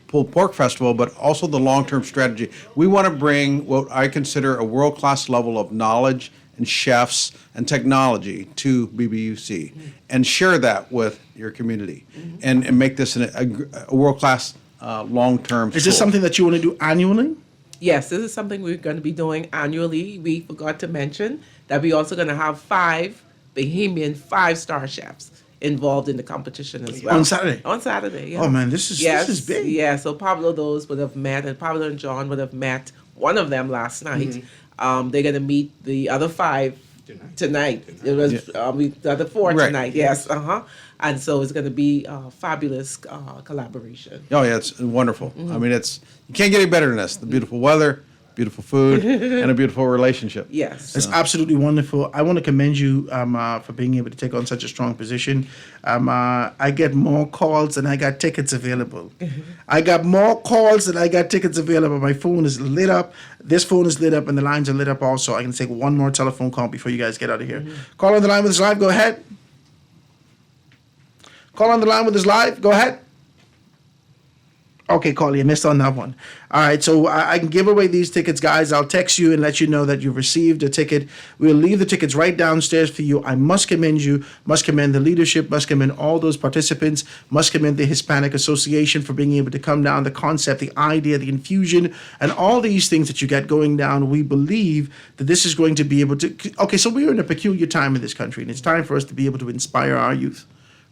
pulled pork festival, but also the long-term strategy. We want to bring what I consider a world-class level of knowledge and chefs and technology to BBUC and share that with your community and make this a world-class long-term Is this something that you want to do annually? Yes, this is something we're going to be doing annually. We forgot to mention that we're also going to have 5 Bahamian 5-star chefs involved in the competition as well. On Saturday? On Saturday, yeah. Oh, man, this is big. Yeah, so Pablo those would have met, and Pablo and John would have met one of them last night. They're going to meet the other 5 tonight. It was the other 4 tonight, yes. And so it's going to be a fabulous collaboration. Oh, yeah, it's wonderful. I mean, you can't get any better than this. The beautiful weather, beautiful food, and a beautiful relationship. Yes. It's absolutely wonderful. I want to commend you for being able to take on such a strong position. I get more calls than I got tickets available. I got more calls than I got tickets available. My phone is lit up. This phone is lit up, and the lines are lit up also. I can take one more telephone call before you guys get out of here. Call on the line with us live. Go ahead. Call on the line with us live. Go ahead. Okay, Carly, I missed on that one. All right, so I can give away these tickets, guys. I'll text you and let you know that you've received a ticket. We'll leave the tickets right downstairs for you. I must commend you, must commend the leadership, must commend all those participants, must commend the Hispanic Association for being able to come down, the concept, the idea, the infusion, and all these things that you got going down. We believe that this is going to be able to... Okay, so we're in a peculiar time in this country, and it's time for us to be able to inspire our youth.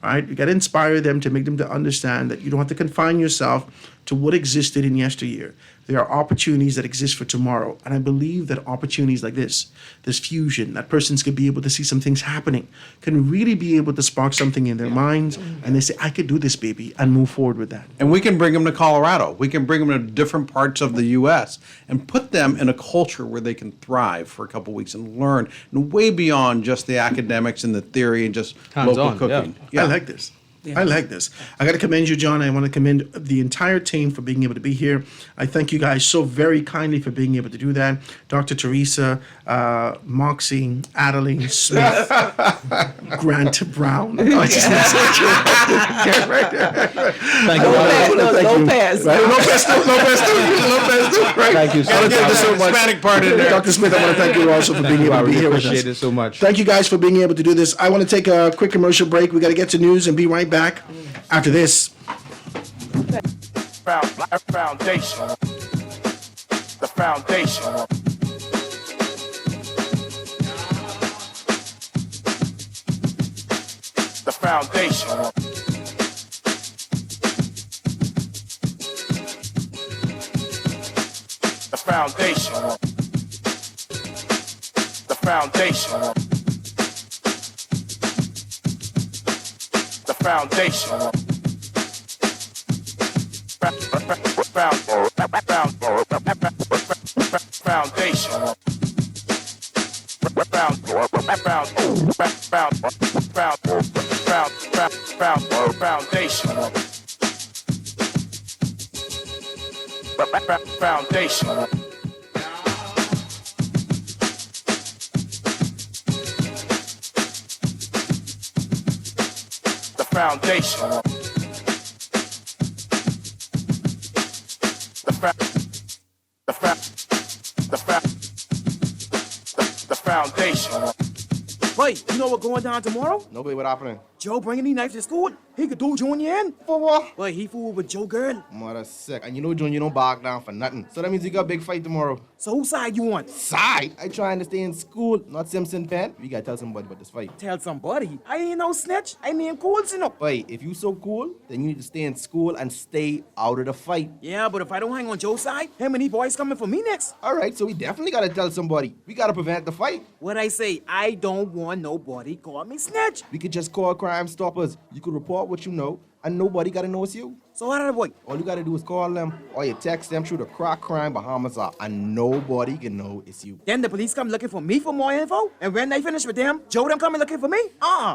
All right, you got to inspire them to make them to understand that you don't have to confine yourself to what existed in yesteryear. There are opportunities that exist for tomorrow, and I believe that opportunities like this fusion, that persons could be able to see some things happening, can really be able to spark something in their minds, and they say, I could do this, baby, and move forward with that. And we can bring them to Colorado. We can bring them to different parts of the U.S. and put them in a culture where they can thrive for a couple weeks and learn, and way beyond just the academics and the theory and just local cooking. I like this. I like this. I got to commend you, John. I want to commend the entire team for being able to be here. I thank you guys so very kindly for being able to do that. Dr. Teresa, Moxie, Adeline Smith, Grant Brown. Thank you. Lopez. Right? Thank you so much. Thank you so much. Hispanic part in there. Dr. Smith, I want to thank you also for being able to be here with us. Appreciate it so much. Thank you guys for being able to do this. I want to take a quick commercial break. We got to get to news and be right back after this. Foundation. The foundation. The foundation. The foundation. The foundation. The foundation. Foundation. The foundation. The foundation. Wait, you know what going down tomorrow? Nobody, what happening? Joe bringing these knives to school? He could do Junior in. For what? Wait, he fooled with Joe girl. Mother sick. And you know Junior don't back down for nothing. So that means you got a big fight tomorrow. So whose side you want? Side? I trying to stay in school, not Simpson Penn. We gotta tell somebody about this fight. Tell somebody? I ain't no snitch. I mean cool, you know. Wait, if you so cool, then you need to stay in school and stay out of the fight. Yeah, but if I don't hang on Joe's side, him and he boys coming for me next. Alright, so we definitely gotta tell somebody. We gotta prevent the fight. What I say, I don't want nobody call me snitch. We could just call Crime Stoppers. You could report what you know, and nobody gotta know it's you. So how did I boy? All you gotta do is call them, or you text them through the Crack Crime Bahamas app, and nobody can know it's you. Then the police come looking for me for more info, and when they finish with them, Joe them coming looking for me?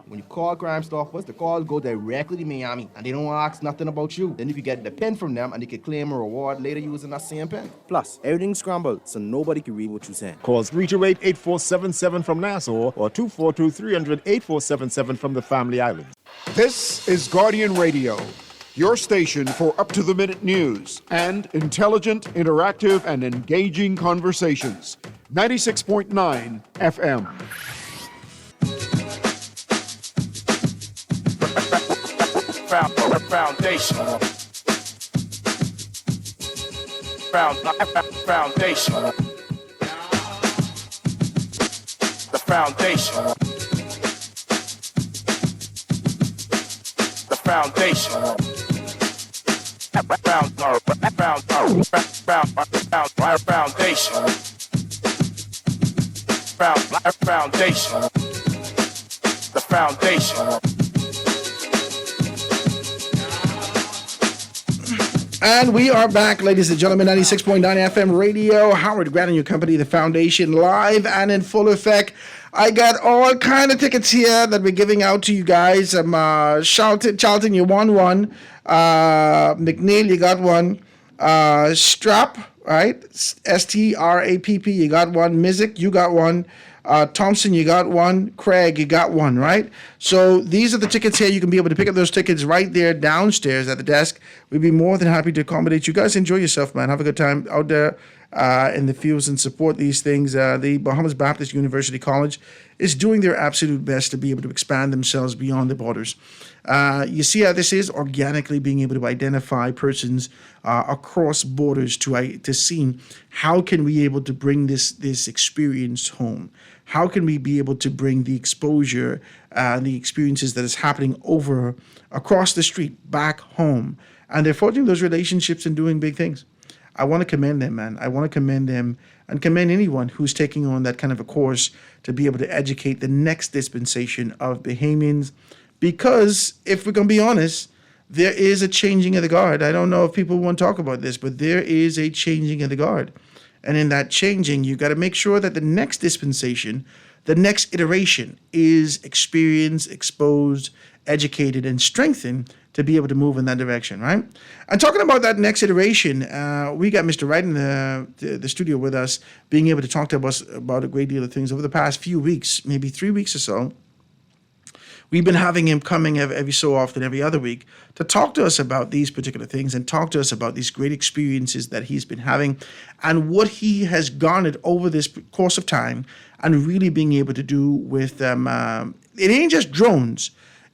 When you call Crime Stoppers, the call go directly to Miami, and they don't ask nothing about you. Then you can get the pen from them, and they can claim a reward later using that same pen. Plus, everything's scrambled, so nobody can read what you're saying. Call 328-8477 from Nassau or 242-300-8477 from the Family Islands. This is Guardian Radio, your station for up-to-the-minute news and intelligent, interactive, and engaging conversations. 96.9 FM. Foundation. Foundation. The foundation. The foundation. Foundation. The foundation. And we are back, ladies and gentlemen, 96.9 FM radio. Howard Grant and your company, The Foundation, live and in full effect. I got all kind of tickets here that we're giving out to you guys. Charlton, you won one. McNeil, you got one. Strap, right? S-T-R-A-P-P, you got one. Mizik, you got one. Thompson, you got one. Craig, you got one, right? So these are the tickets here. You can be able to pick up those tickets right there downstairs at the desk. We'd be more than happy to accommodate you guys. Enjoy yourself, man. Have a good time out there in the fields and support these things. The Bahamas Baptist University College is doing their absolute best to be able to expand themselves beyond the borders. You see how this is organically being able to identify persons across borders to see how can we able to bring this experience home. How can we be able to bring the exposure, the experiences that is happening across the street back home? And they're forging those relationships and doing big things. I want to commend them, man. I want to commend them and commend anyone who's taking on that kind of a course to be able to educate the next dispensation of Bahamians. Because if we're going to be honest, there is a changing of the guard. I don't know if people want to talk about this, but there is a changing of the guard. And in that changing, you got to make sure that the next dispensation, the next iteration is experienced, exposed, educated, and strengthened to be able to move in that direction, right? And talking about that next iteration, we got Mr. Wright in the studio with us, being able to talk to us about a great deal of things over the past few weeks, maybe 3 weeks or so. We've been having him coming every so often, every other week, to talk to us about these particular things and talk to us about these great experiences that he's been having and what he has garnered over this course of time and really being able to do with them. It ain't just drones.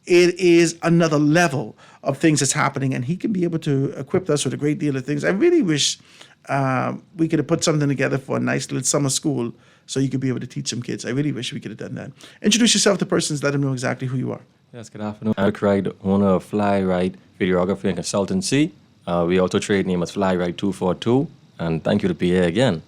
It is another level of things that's happening, and he can be able to equip us with a great deal of things. I really wish we could have put something together for a nice little summer school so you could be able to teach some kids. I really wish we could have done that. Introduce yourself to persons, let them know exactly who you are. Yes, good afternoon. I'm Craig, owner of Fly Right Videography and Consultancy. We also trade name as Fly Right 242, and thank you to PA again.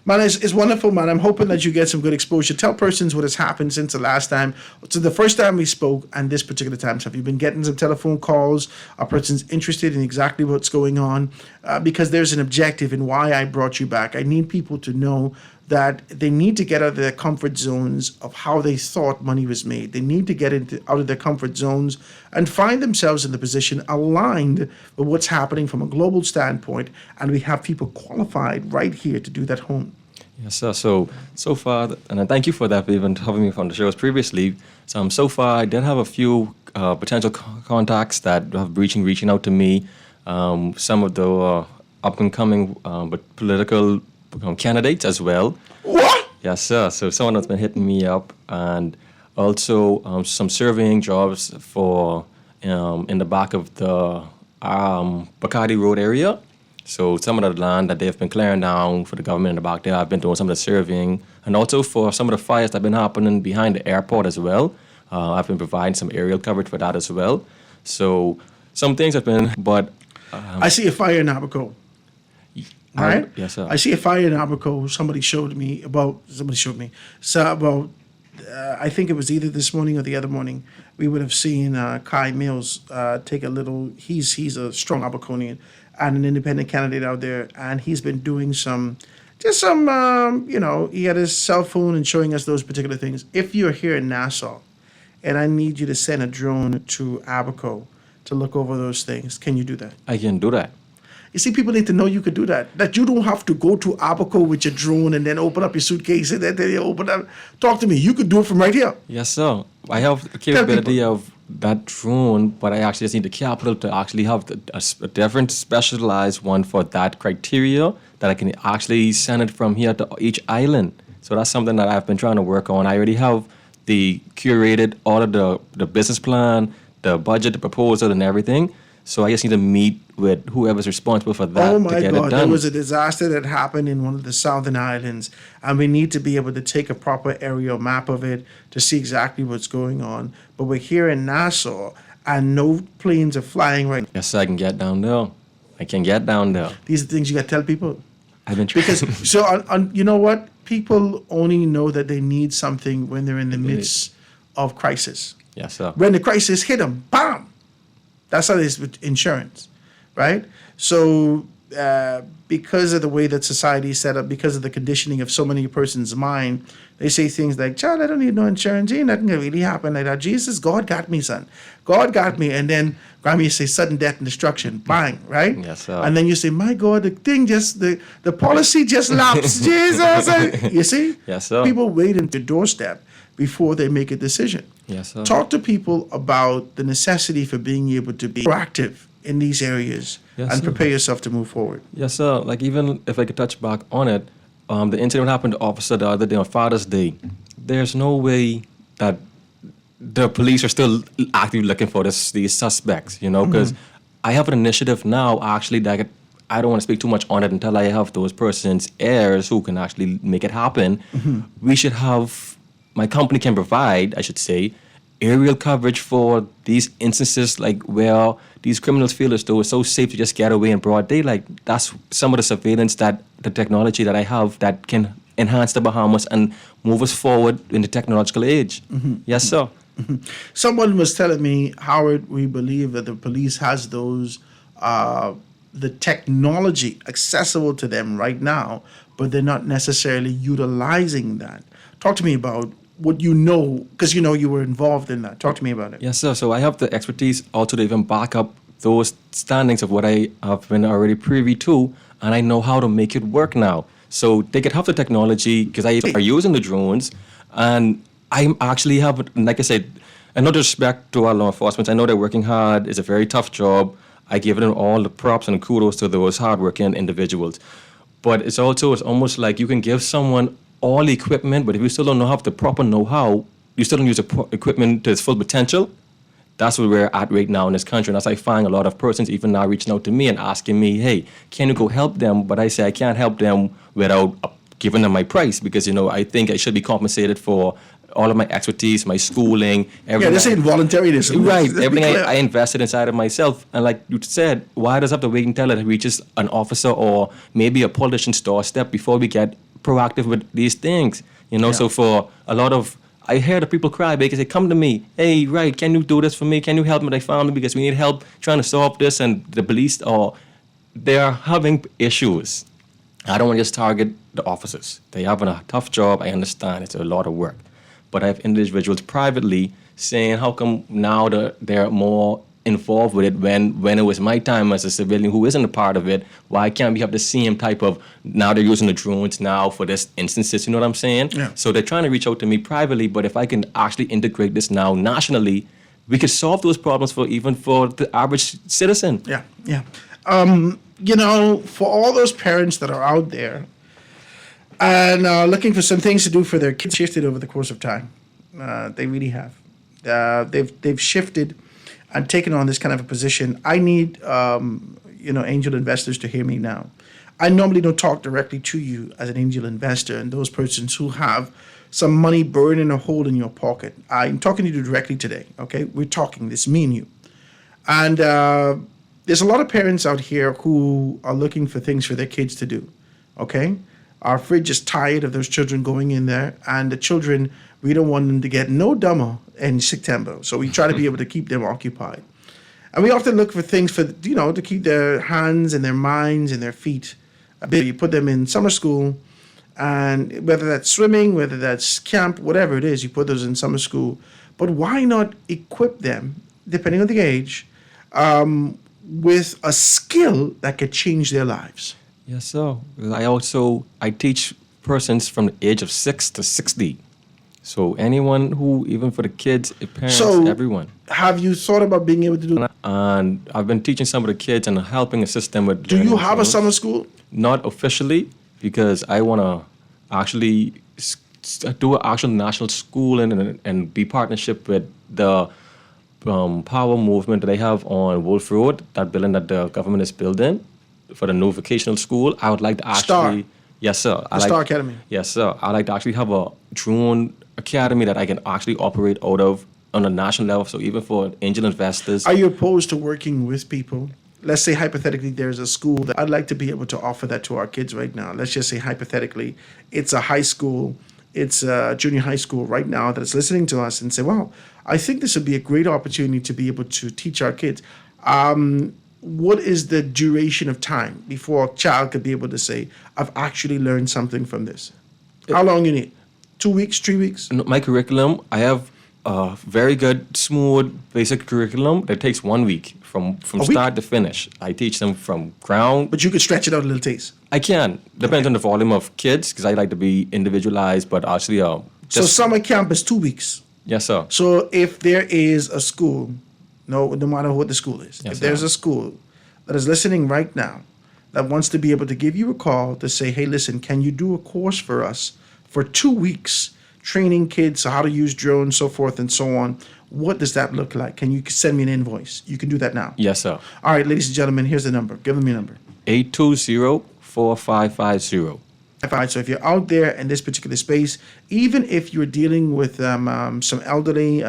Man, it's wonderful, man. I'm hoping that you get some good exposure. Tell persons what has happened since the last time. So the first time we spoke and this particular time, have you been getting some telephone calls? Are persons interested in exactly what's going on? Because there's an objective in why I brought you back. I need people to know that they need to get out of their comfort zones of how they thought money was made. They need to get out of their comfort zones and find themselves in the position aligned with what's happening from a global standpoint. And we have people qualified right here to do that home. Yes, sir. So far, and I thank you for that, for even having me on the shows previously. So far, I did have a few potential contacts that have reaching out to me. Some of the up-and-coming but political candidates as well. What? Yes, sir. So someone has been hitting me up, and also some surveying jobs for in the back of the Bacardi Road area. So some of the land that they've been clearing down for the government in the back there, I've been doing some of the surveying, and also for some of the fires that have been happening behind the airport as well. I've been providing some aerial coverage for that as well. So some things have been, but I see a fire in Abaco. All right. Yes, sir. I see a fire in Abaco. Somebody showed me. So about, I think it was either this morning or the other morning, we would have seen Kai Mills take a little, he's a strong Abaconian and an independent candidate out there. And he's been doing he had his cell phone and showing us those particular things. If you're here in Nassau and I need you to send a drone to Abaco to look over those things, can you do that? I can do that. You see, people need to know you could do that. That you don't have to go to Abaco with your drone and then open up your suitcase and then you open up. Talk to me. You could do it from right here. Yes, sir. I have the capability of that drone, but I actually just need the capital to actually have a different specialized one for that criteria that I can actually send it from here to each island. So that's something that I've been trying to work on. I already have the curated all of the business plan, the budget, the proposal, and everything. So I just need to meet with whoever's responsible for that Oh to my get it God, there done. was a disaster that happened in one of the southern islands, and we need to be able to take a proper aerial map of it to see exactly what's going on. But we're here in Nassau, and no planes are flying right now. Yes, I can get down there. I can get down there. These are things you got to tell people. I've been trying. Because, so, you know what? People only know that they need something when they're in the midst of crisis. Yes, sir. When the crisis hit them, bam! That's how it is with insurance, right? So because of the way that society is set up, because of the conditioning of so many person's mind, they say things like, child, I don't need no insurance. Ain't nothing gonna really happen like that. Jesus, God got me, son. God got me. And then Grammy say sudden death and destruction. Bang, right? Yes, sir. And then you say, my God, the thing just, the policy just lapsed. Jesus. You see? Yes, sir. People wait at the doorstep before they make a decision. Yes, sir. Talk to people about the necessity for being able to be proactive in these areas Yes, and sir. prepare yourself to move forward. Yes, sir. Like even if I could touch back on it, the incident happened to officer the other day on Father's Day. There's no way that the police are still actively looking for these suspects, you know, because I have an initiative now actually that I don't want to speak too much on it until I have those persons' heirs who can actually make it happen. We should have, my company can provide, I should say, aerial coverage for these instances like where these criminals feel as though it's so safe to just get away in broad daylight. That's some of the surveillance that the technology that I have that can enhance the Bahamas and move us forward in the technological age. Yes, sir. Someone was telling me, Howard, we believe that the police has those, the technology accessible to them right now, but they're not necessarily utilizing that. Talk to me about what you know, because you know you were involved in that. Talk to me about it. Yes, sir. So I have the expertise also to even back up those standings of what I have been already privy to, and I know how to make it work now. So they could have the technology because I are using the drones, and I actually have, like I said, and no disrespect to our law enforcement. I know they're working hard. It's a very tough job. I give them all the props and kudos to those hardworking individuals. But it's almost like you can give someone all the equipment, but if you still don't have the proper know-how, you still don't use the equipment to its full potential. That's where we're at right now in this country. And that's why I find a lot of persons even now reaching out to me and asking me, hey, can you go help them? But I say I can't help them without giving them my price because, you know, I think I should be compensated for all of my expertise, my schooling, everything. Yeah, this ain't voluntariness. Right, everything I invested inside of myself. And like you said, why does it have to wait until it reaches an officer or maybe a politician's doorstep before we get proactive with these things? You know, so for a lot of, I hear the people cry because they come to me, hey, right, can you do this for me? Can you help me with my family because we need help trying to solve this? And the police, or they are having issues. I don't want to just target the officers. They have a tough job. I understand it's a lot of work. But I have individuals privately saying, how come now they're more involved with it when it was my time as a civilian who isn't a part of it? Why can't we have the same type of, now they're using the drones now for this instances, you know what I'm saying? Yeah. So they're trying to reach out to me privately, but if I can actually integrate this now nationally, we could solve those problems for the average citizen. Yeah, yeah. You know, for all those parents that are out there and looking for some things to do for their kids, shifted over the course of time. They really have. They've shifted and taken on this kind of a position. I need, angel investors to hear me now. I normally don't talk directly to you as an angel investor and those persons who have some money burning a hole in your pocket. I'm talking to you directly today, okay? We're talking, this me and you. And there's a lot of parents out here who are looking for things for their kids to do, okay? Our fridge is tired of those children going in there, and the children, we don't want them to get no dumber in September. So we try to be able to keep them occupied. And we often look for things for, to keep their hands and their minds and their feet a bit. You put them in summer school, and whether that's swimming, whether that's camp, whatever it is, you put those in summer school. But why not equip them, depending on the age, with a skill that could change their lives? Yes, sir. I teach persons from the age of 6 to 60. So anyone who, even for the kids, parents, So- everyone. Have you thought about being able to do that? And I've been teaching some of the kids and helping assist them with. Do you learning have a things. summer school? Not officially, because I want to actually do an actual national school and be partnership with the power movement that they have on Wolf Road, that building that the government is building for the new vocational school. I would like to actually. Star. Yes, sir. The Star Academy. Yes, sir. I like to actually have a drone academy that I can actually operate out of on a national level. So even for angel investors. Are you opposed to working with people? Let's say hypothetically there's a school that I'd like to be able to offer that to our kids right now. Let's just say hypothetically it's a high school, it's a junior high school right now that's listening to us and say, wow, I think this would be a great opportunity to be able to teach our kids. What is the duration of time before a child could be able to say, I've actually learned something from this? How long you need? 2 weeks, 3 weeks? My curriculum, I have a very good, smooth, basic curriculum that takes 1 week from A week? start to finish. I teach them from ground. But you could stretch it out a little taste. I can. Depends on the volume of kids, because I like to be individualized, but actually, So summer camp is 2 weeks. yes, sir. So if there is a school, no matter what the school is, Yes, if there's sir. a school that is listening right now that wants to be able to give you a call to say, hey, listen, can you do a course for us for 2 weeks, training kids how to use drones, so forth and so on? What does that look like? Can you send me an invoice? You can do that now. Yes, sir. All right, ladies and gentlemen, here's the number. Give them your number. 820-4550. All right, so if you're out there in this particular space, even if you're dealing with some elderly,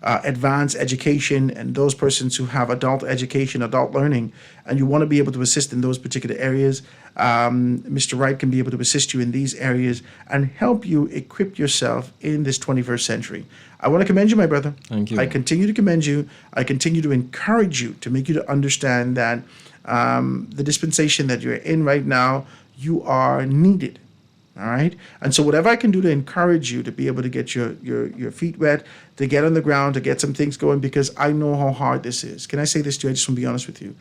advanced education and those persons who have adult education, adult learning, and you want to be able to assist in those particular areas, Mr. Wright can be able to assist you in these areas and help you equip yourself in this 21st century. I want to commend you, my brother. Thank you. I continue to commend you. I continue to encourage you to make you to understand that the dispensation that you're in right now, you are needed. All right. And so whatever I can do to encourage you to be able to get your feet wet, to get on the ground, to get some things going, because I know how hard this is. Can I say this to you? I just want to be honest with you.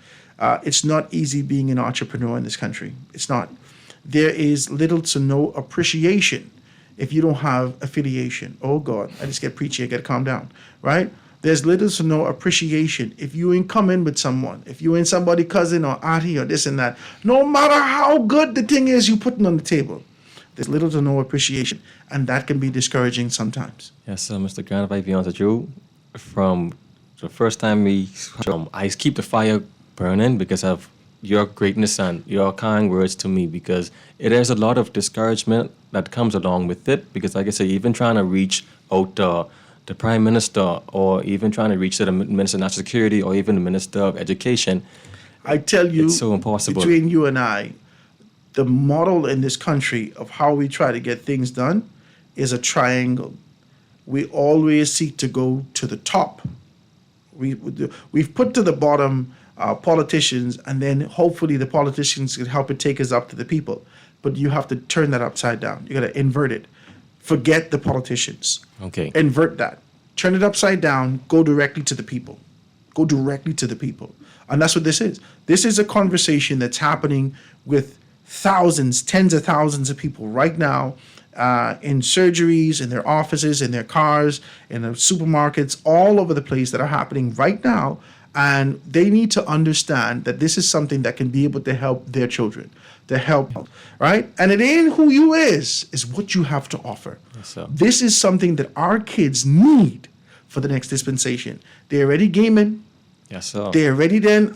It's not easy being an entrepreneur in this country. It's not. There is little to no appreciation if you don't have affiliation. Oh God, I just get preachy. I got to calm down. Right? There's little to no appreciation if you ain't come in with someone, if you ain't somebody cousin or auntie or this and that. No matter how good the thing is you putting on the table, there's little to no appreciation, and that can be discouraging sometimes. Yes, sir, Mr. Grant, if I be honest with you, from the first time I keep the fire burning because of your greatness and your kind words to me, because there's a lot of discouragement that comes along with it, because like I say, even trying to reach out the Prime Minister, or even trying to reach to the Minister of National Security, or even the Minister of Education, I tell you, it's so impossible. Between you and I, the model in this country of how we try to get things done is a triangle. We always seek to go to the top. We've put to the bottom politicians, and then hopefully the politicians can help it take us up to the people. But you have to turn that upside down. You got to invert it. Forget the politicians. Okay. Invert that. Turn it upside down. Go directly to the people. Go directly to the people. And that's what this is. This is a conversation that's happening with thousands, tens of thousands of people right now in surgeries, in their offices, in their cars, in the supermarkets, all over the place that are happening right now. And they need to understand that this is something that can be able to help their children, to help, right? And it ain't who you is what you have to offer. Yes, sir. This is something that our kids need for the next dispensation. They're already gaming. Yes, sir. They're ready then.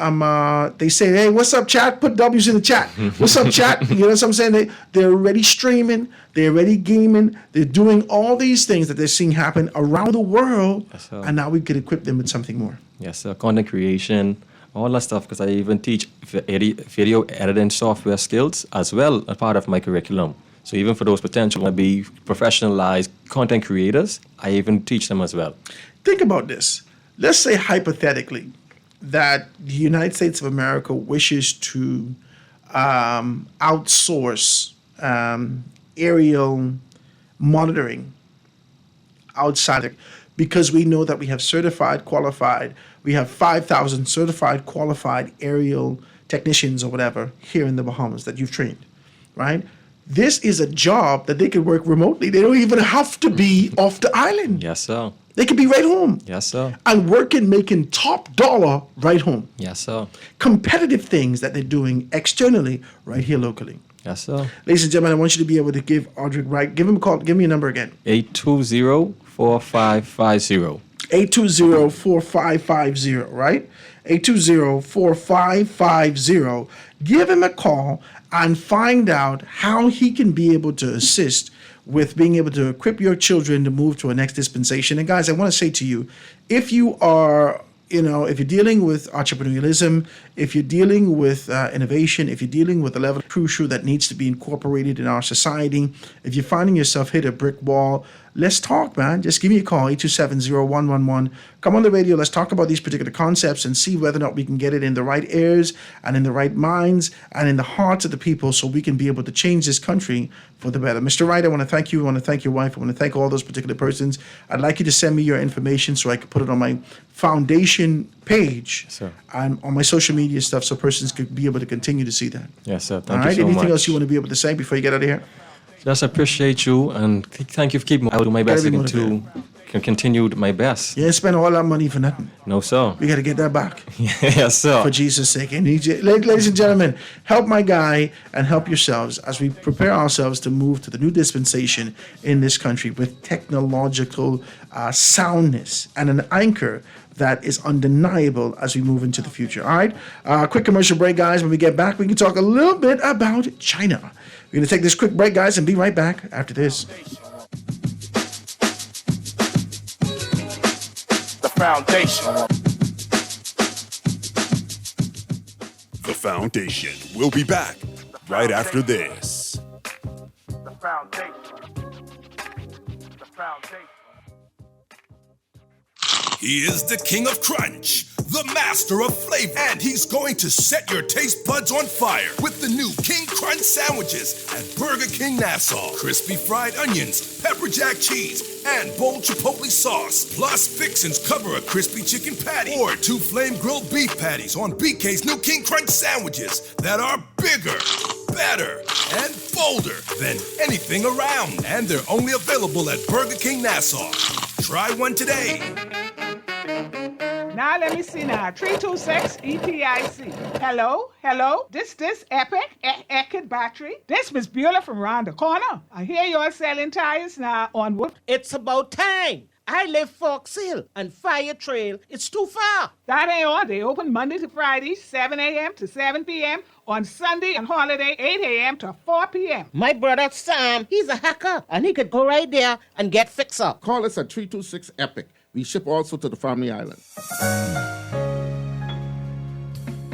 They say, hey, what's up, chat? Put W's in the chat. What's up, chat? You know what I'm saying? They're already streaming. They're already gaming. They're doing all these things that they're seeing happen around the world. Yes, sir. And now we could equip them with something more. Yes, sir. Content creation, all that stuff, because I even teach video editing software skills as well as part of my curriculum. So even for those potential to be professionalized content creators, I even teach them as well. Think about this. Let's say hypothetically that the United States of America wishes to outsource aerial monitoring outside, because we know that we have we have 5,000 certified, qualified aerial technicians or whatever here in the Bahamas that you've trained, right? This is a job that they could work remotely. They don't even have to be off the island. Yes, sir. They could be right home. Yes, sir. And working, making top dollar right home. Yes, sir. Competitive things that they're doing externally right here locally. Yes, sir. Ladies and gentlemen, I want you to be able to give Audric Wright, give him a call. Give me a number again. 820-4550. 820-4550, right? 820-4550. Give him a call and find out how he can be able to assist with being able to equip your children to move to a next dispensation. And guys, I want to say to you, if you are, if you're dealing with entrepreneurialism, if you're dealing with innovation, if you're dealing with a level of crucial that needs to be incorporated in our society, if you're finding yourself hit a brick wall, let's talk, man. Just give me a call, 827-0111. Come on the radio. Let's talk about these particular concepts and see whether or not we can get it in the right ears and in the right minds and in the hearts of the people so we can be able to change this country for the better. Mr. Wright, I want to thank you. I want to thank your wife. I want to thank all those particular persons. I'd like you to send me your information so I can put it on my foundation page and on my social media stuff so persons could be able to continue to see that. Yes, sir. Thank all you right. so much. Anything else you want to be able to say before you get out of here? Just appreciate you and thank you for keeping me. I'll do my best to continue my best. You didn't spend all that money for nothing. No, sir. We got to get that back. Yes, sir. For Jesus' sake. And ladies and gentlemen, help my guy and help yourselves as we prepare ourselves to move to the new dispensation in this country with technological soundness and an anchor that is undeniable as we move into the future. All right? Quick commercial break, guys. When we get back, we can talk a little bit about China. We're going to take this quick break, guys, and be right back after this. The foundation. The Foundation. We'll be back right after this. The foundation. The foundation. He is the king of crunch, the master of flavor, and he's going to set your taste buds on fire with the new King Crunch sandwiches at Burger King Nassau. Crispy fried onions, pepper jack cheese, and bold chipotle sauce. Plus, fixins cover a crispy chicken patty or 2 flame grilled beef patties on BK's new King Crunch sandwiches that are bigger, better, and bolder than anything around. And they're only available at Burger King Nassau. Try one today. Now let me see now. 326 EPIC. Hello? This Epic Eckert Battery. This Miss Beulah from round the corner. I hear you're selling tires now on wood. It's about time. I live Fox Hill and Fire Trail. It's too far. That ain't all. They open Monday to Friday, 7 a.m. to 7 p.m. On Sunday and holiday, 8 a.m. to 4 p.m. My brother Sam, he's a hacker, and he could go right there and get fixed up. Call us at 326 Epic. We ship also to the Family Island.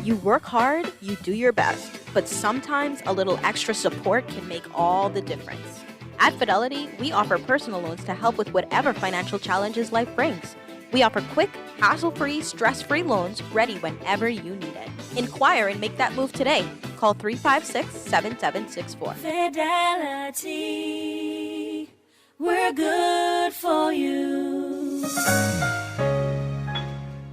You work hard, you do your best, but sometimes a little extra support can make all the difference. At Fidelity, we offer personal loans to help with whatever financial challenges life brings. We offer quick, hassle-free, stress-free loans ready whenever you need it. Inquire and make that move today. Call 356-7764. Fidelity, we're good for you.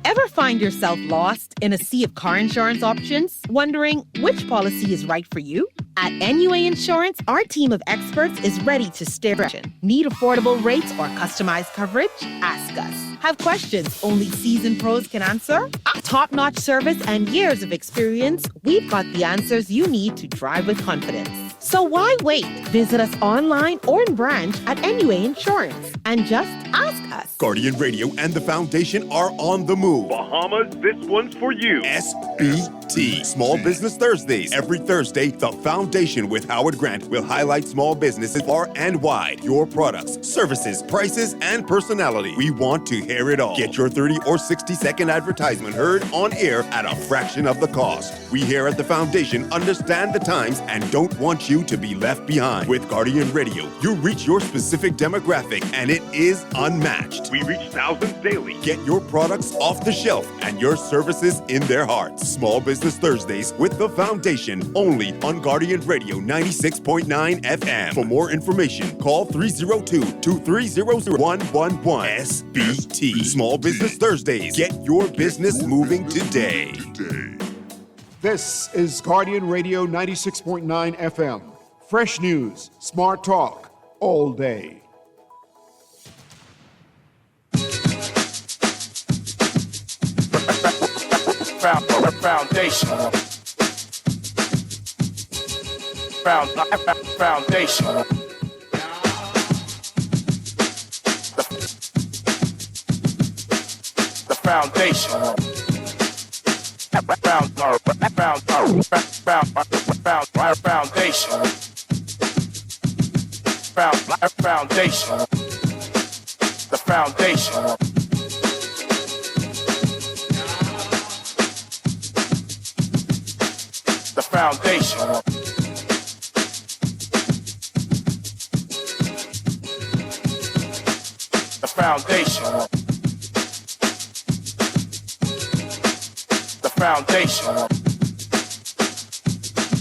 Ever find yourself lost in a sea of car insurance options, wondering which policy is right for you? At NUA Insurance, our team of experts is ready to steer direction. Need affordable rates or customized coverage? Ask us. Have questions only seasoned pros can answer? Top-notch service and years of experience, we've got the answers you need to drive with confidence. So why wait? Visit us online or in branch at NUA Insurance and just ask us. Guardian Radio and the Foundation are on the move. Bahamas, this one's for you. SBT, Small Business Thursdays. Every Thursday, the Foundation with Howard Grant will highlight small businesses far and wide. Your products, services, prices, and personality. We want to hear it all. Get your 30 or 60-second advertisement heard on air at a fraction of the cost. We here at the Foundation understand the times and don't want you to be left behind. With Guardian Radio, you reach your specific demographic and it is unmatched. We reach thousands daily. Get your products off the shelf and your services in their hearts. Small Business Thursdays with the Foundation, only on Guardian Radio 96.9 FM. For more information, call 302-230-0111. SBT. Small Business Thursdays. Get your business moving today. This is Guardian Radio 96.9 FM, Fresh news, smart talk, all day. Foundation. Foundation. The foundation. Foundation. Foundation. The foundation. The foundation. The foundation. The foundation.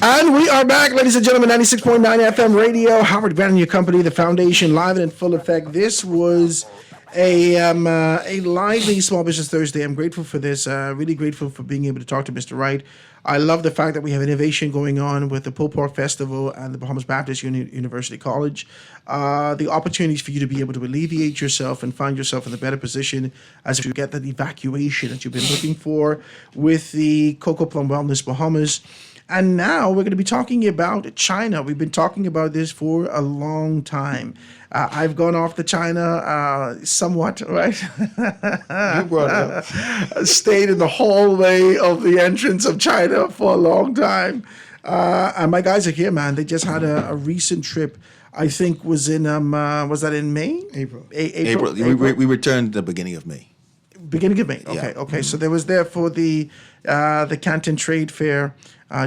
And we are back, ladies and gentlemen, 96.9 FM radio. Howard Grant and your company, The Foundation, live and in full effect. This was a lively Small Business Thursday. I'm grateful for this. Really grateful for being able to talk to Mr. Wright. I love the fact that we have innovation going on with the Pulled Pork Festival and the Bahamas Baptist University College. The opportunities for you to be able to alleviate yourself and find yourself in a better position as if you get that evacuation that you've been looking for with the Cocoa Plum Wellness Bahamas. And now we're going to be talking about China. We've been talking about this for a long time. I've gone off to China somewhat, right? You brought it up. Stayed in the hallway of the entrance of China for a long time. And my guys are here, man. They just had a recent trip. I think was in, was that in May? April. April. We returned the beginning of May. Beginning of May. Okay, Yeah. okay. So they was there for the Canton Trade Fair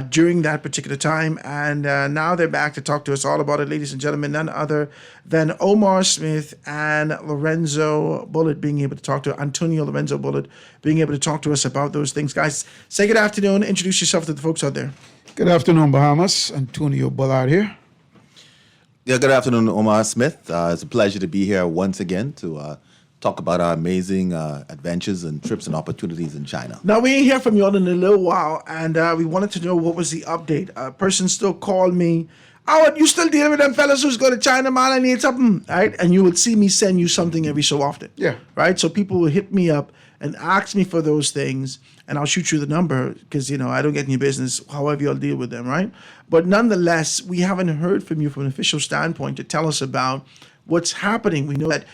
during that particular time, and now they're back to talk to us all about it, ladies and gentlemen. None other than Omar Smith and Lorenzo Bullitt being able to talk to Antonio Lorenzo Bullitt being able to talk to us about those things. Guys, say good afternoon. Introduce yourself to the folks out there. Good afternoon, Bahamas. Antonio Bullard here. Yeah, good afternoon, Omar Smith. It's a pleasure to be here once again to talk about our amazing adventures and trips and opportunities in China. Now, we ain't hear from you all in a little while, and we wanted to know what was the update. A person still called me, Howard, you still dealing with them fellas who's going to China, man? I need something, right? And you would see me send you something every so often. Yeah. Right? So people will hit me up and ask me for those things, and I'll shoot you the number because, you know, I don't get in your business, however you'll deal with them, right? But nonetheless, we haven't heard from you from an official standpoint to tell us about what's happening. We know that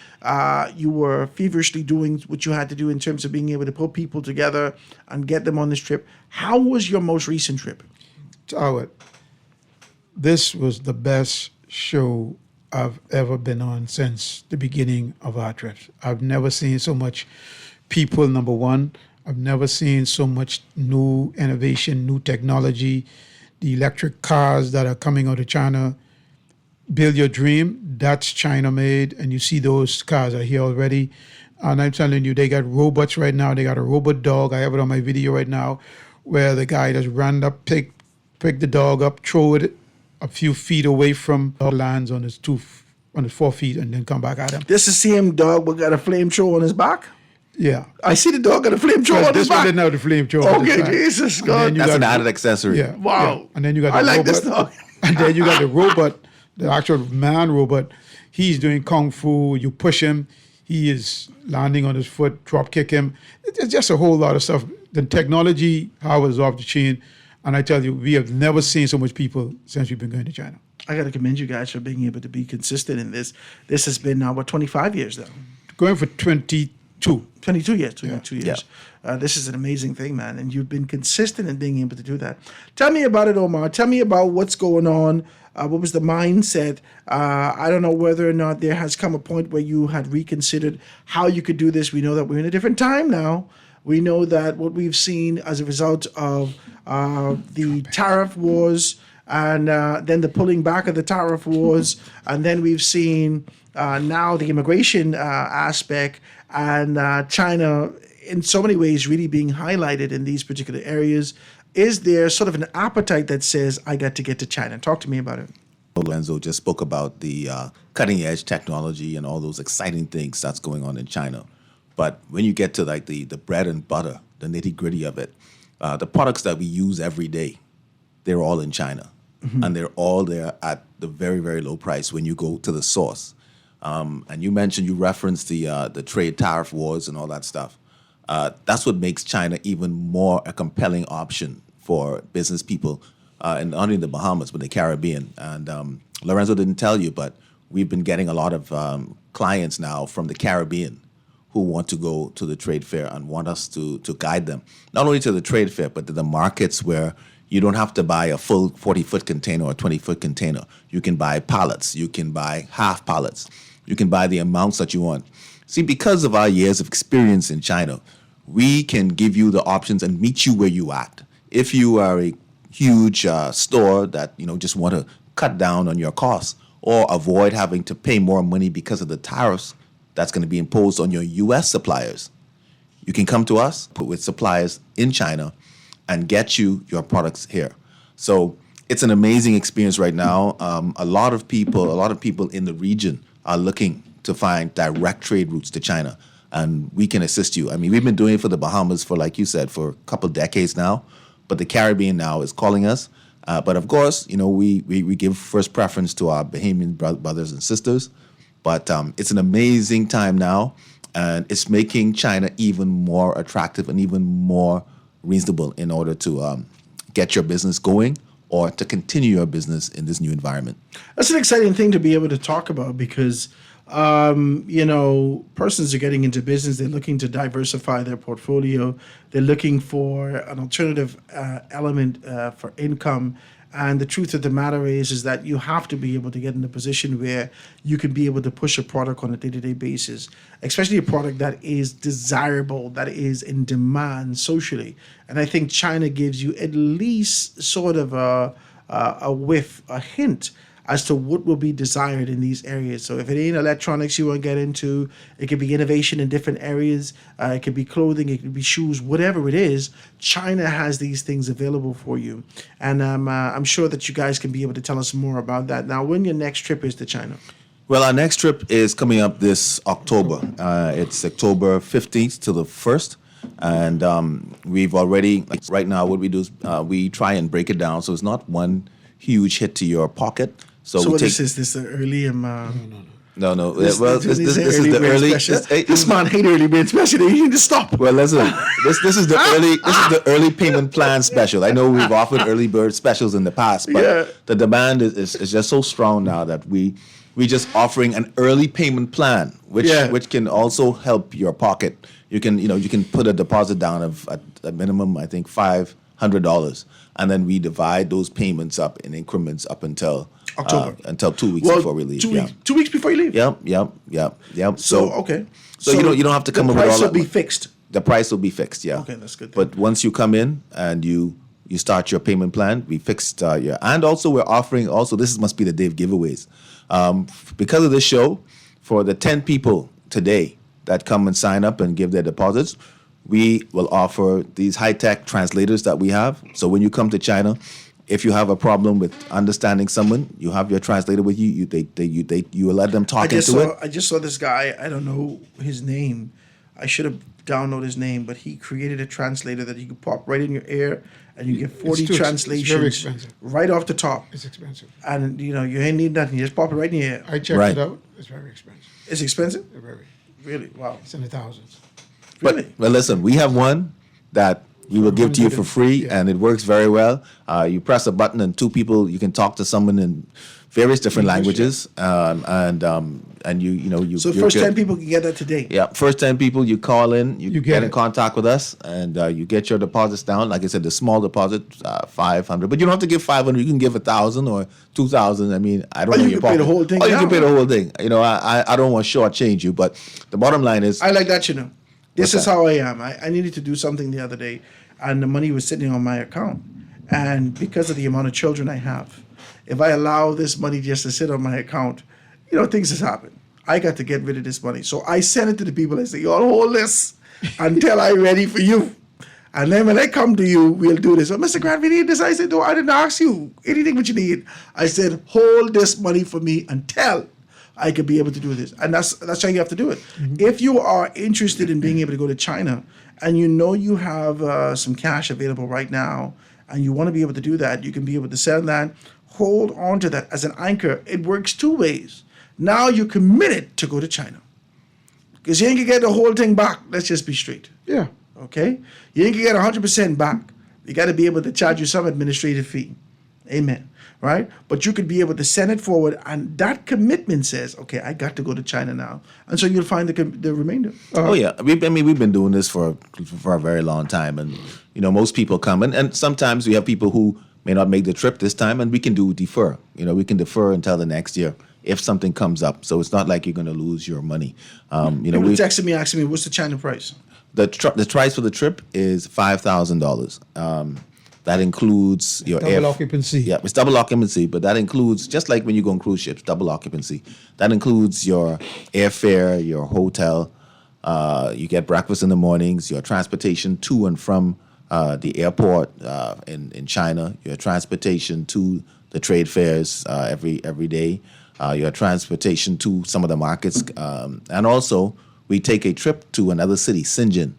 you were feverishly doing what you had to do in terms of being able to put people together and get them on this trip. How was your most recent trip? Howard, this was the best show I've ever been on since the beginning of our trips. I've never seen so much people, number one. I've never seen so much new innovation, new technology, the electric cars that are coming out of China. Build Your Dream, that's China made, and you see those cars are here already. And I'm telling you, they got robots right now. They got a robot dog. I have it on my video right now, where the guy just ran up, pick the dog up, throw it a few feet away from the lands on his 4 feet, and then come back at him. This is the same dog but got a flamethrower on his back? Yeah. I see the dog got a flamethrower on his This one back. didn't have the flamethrower. on his Okay, back. Jesus And God. then you That's got an the- added accessory. Yeah. Wow. Yeah. And then you got I the like robot. this dog. And then you got the robot, the actual man robot. He's doing kung fu. You push him, he is landing on his foot, drop kick him. It's just a whole lot of stuff. The technology, how is off the chain. And I tell you, we have never seen so much people since we've been going to China. I got to commend you guys for being able to be consistent in this. This has been now, 25 years now? Going for 22. 22 years, 22 years. This is an amazing thing, man. And you've been consistent in being able to do that. Tell me about it, Omar. Tell me about what's going on. What was the mindset? I don't know whether or not there has come a point where you had reconsidered how you could do this. We know that we're in a different time now. We know that what we've seen as a result of the tariff wars and then the pulling back of the tariff wars, and then we've seen now the immigration aspect and China in so many ways really being highlighted in these particular areas. Is there sort of an appetite that says, I got to get to China? Talk to me about it. Lorenzo just spoke about the cutting edge technology and all those exciting things that's going on in China. But when you get to like the bread and butter, the nitty gritty of it, the products that we use every day, they're all in China. and they're all there at the very, very low price when you go to the source. And you referenced the trade tariff wars and all that stuff. That's what makes China even more a compelling option for business people, and not only in the Bahamas, but the Caribbean. And Lorenzo didn't tell you, but we've been getting a lot of clients now from the Caribbean who want to go to the trade fair and want us to guide them, not only to the trade fair, but to the markets where you don't have to buy a full 40-foot container or 20-foot container. You can buy pallets. You can buy half pallets. You can buy the amounts that you want. See, because of our years of experience in China, we can give you the options and meet you where you at. If you are a huge store that just want to cut down on your costs or avoid having to pay more money because of the tariffs that's going to be imposed on your U.S. suppliers, you can come to us with suppliers in China and get you your products here. So it's an amazing experience right now. A lot of people in the region are looking to find direct trade routes to China, and we can assist you. I mean, we've been doing it for the Bahamas for, like you said, for a couple decades now, but the Caribbean now is calling us. But of course, we give first preference to our Bahamian brothers and sisters. But it's an amazing time now, and it's making China even more attractive and even more reasonable in order to get your business going or to continue your business in this new environment. That's an exciting thing to be able to talk about because, persons are getting into business. They're looking to diversify their portfolio. They're looking for an alternative element for income. And the truth of the matter is that you have to be able to get in a position where you can be able to push a product on a day-to-day basis, especially a product that is desirable, that is in demand socially. And I think China gives you at least sort of a whiff, a hint as to what will be desired in these areas. So if it ain't electronics you want to get into, it could be innovation in different areas, it could be clothing, it could be shoes, whatever it is, China has these things available for you. And I'm sure that you guys can be able to tell us more about that. Now, when your next trip is to China? Well, our next trip is coming up this October. It's October 15th to the 1st. And we've already, right now, what we do is we try and break it down so it's not one huge hit to your pocket. So this is the early No. This is the early. This man hate early bird special. You need to stop. Well, listen. This is the early. This is the early payment plan special. I know we've offered early bird specials in the past, but the demand is just so strong now that we just offering an early payment plan, which can also help your pocket. You can put a deposit down of at a minimum, I think $500, and then we divide those payments up in increments up until October, until 2 weeks before we leave. 2 weeks before you leave. Yep. So okay. So you don't have to come up with all that. The price will be fixed. The price will be fixed. Yeah. Okay, that's good. But once you come in and you start your payment plan, we fixed your. And also we're offering this must be the day of giveaways, because of this show, for the 10 people today that come and sign up and give their deposits, we will offer these high-tech translators that we have. So when you come to China, if you have a problem with understanding someone, you have your translator with you. You will let them talk into it. I just saw this guy. I don't know his name. I should have downloaded his name, but he created a translator that you can pop right in your ear, and you get 40 translations. It's very expensive. Right off the top. It's expensive. And you ain't need nothing. You just pop it right in your ear. I checked it out. It's very expensive. It's expensive? Very. Really? Wow. It's in the thousands. But listen, we have one that we will give to you for free, and it works very well. You press a button, and two people, you can talk to someone in various different languages, and you. So first 10 people can get that today. Yeah, first 10 people, you call in, you get in contact with us, and you get your deposits down. Like I said, the small deposit, $500, but you don't have to give $500. You can give $1,000 or $2,000. I mean, I don't know your pocket. Pay the whole thing. Or you can pay the whole thing. I don't want to shortchange you, but the bottom line is, I like that. This is how I am. I needed to do something the other day, and the money was sitting on my account. And because of the amount of children I have, if I allow this money just to sit on my account, things has happened. I got to get rid of this money. So I sent it to the people. I say, y'all hold this until I'm ready for you. And then when I come to you, we'll do this. Well, Mr. Grant, we need this. I said, no, I didn't ask you anything what you need. I said, hold this money for me until I could be able to do this. And that's how you have to do it. Mm-hmm. If you are interested in being able to go to China and you have some cash available right now and you want to be able to do that, you can be able to sell that, hold on to that as an anchor. It works two ways. Now you're committed to go to China. Because you ain't gonna get the whole thing back. Let's just be straight. Yeah. Okay? You ain't gonna get 100% back. You got to be able to charge you some administrative fee. Amen. Right? But you could be able to send it forward, and that commitment says, okay, I got to go to China now. And so you'll find the remainder. Oh yeah, we've been doing this for a very long time, and most people come, and sometimes we have people who may not make the trip this time, and we can defer. We can defer until the next year if something comes up. So it's not like you're going to lose your money. People texting me, asking me, what's the China price? The price for the trip is $5,000. That includes your double occupancy. Yeah, it's double occupancy, but that includes, just like when you go on cruise ships, double occupancy. That includes your airfare, your hotel. You get breakfast in the mornings, your transportation to and from the airport in China, your transportation to the trade fairs every day, your transportation to some of the markets, and also we take a trip to another city, Shenzhen.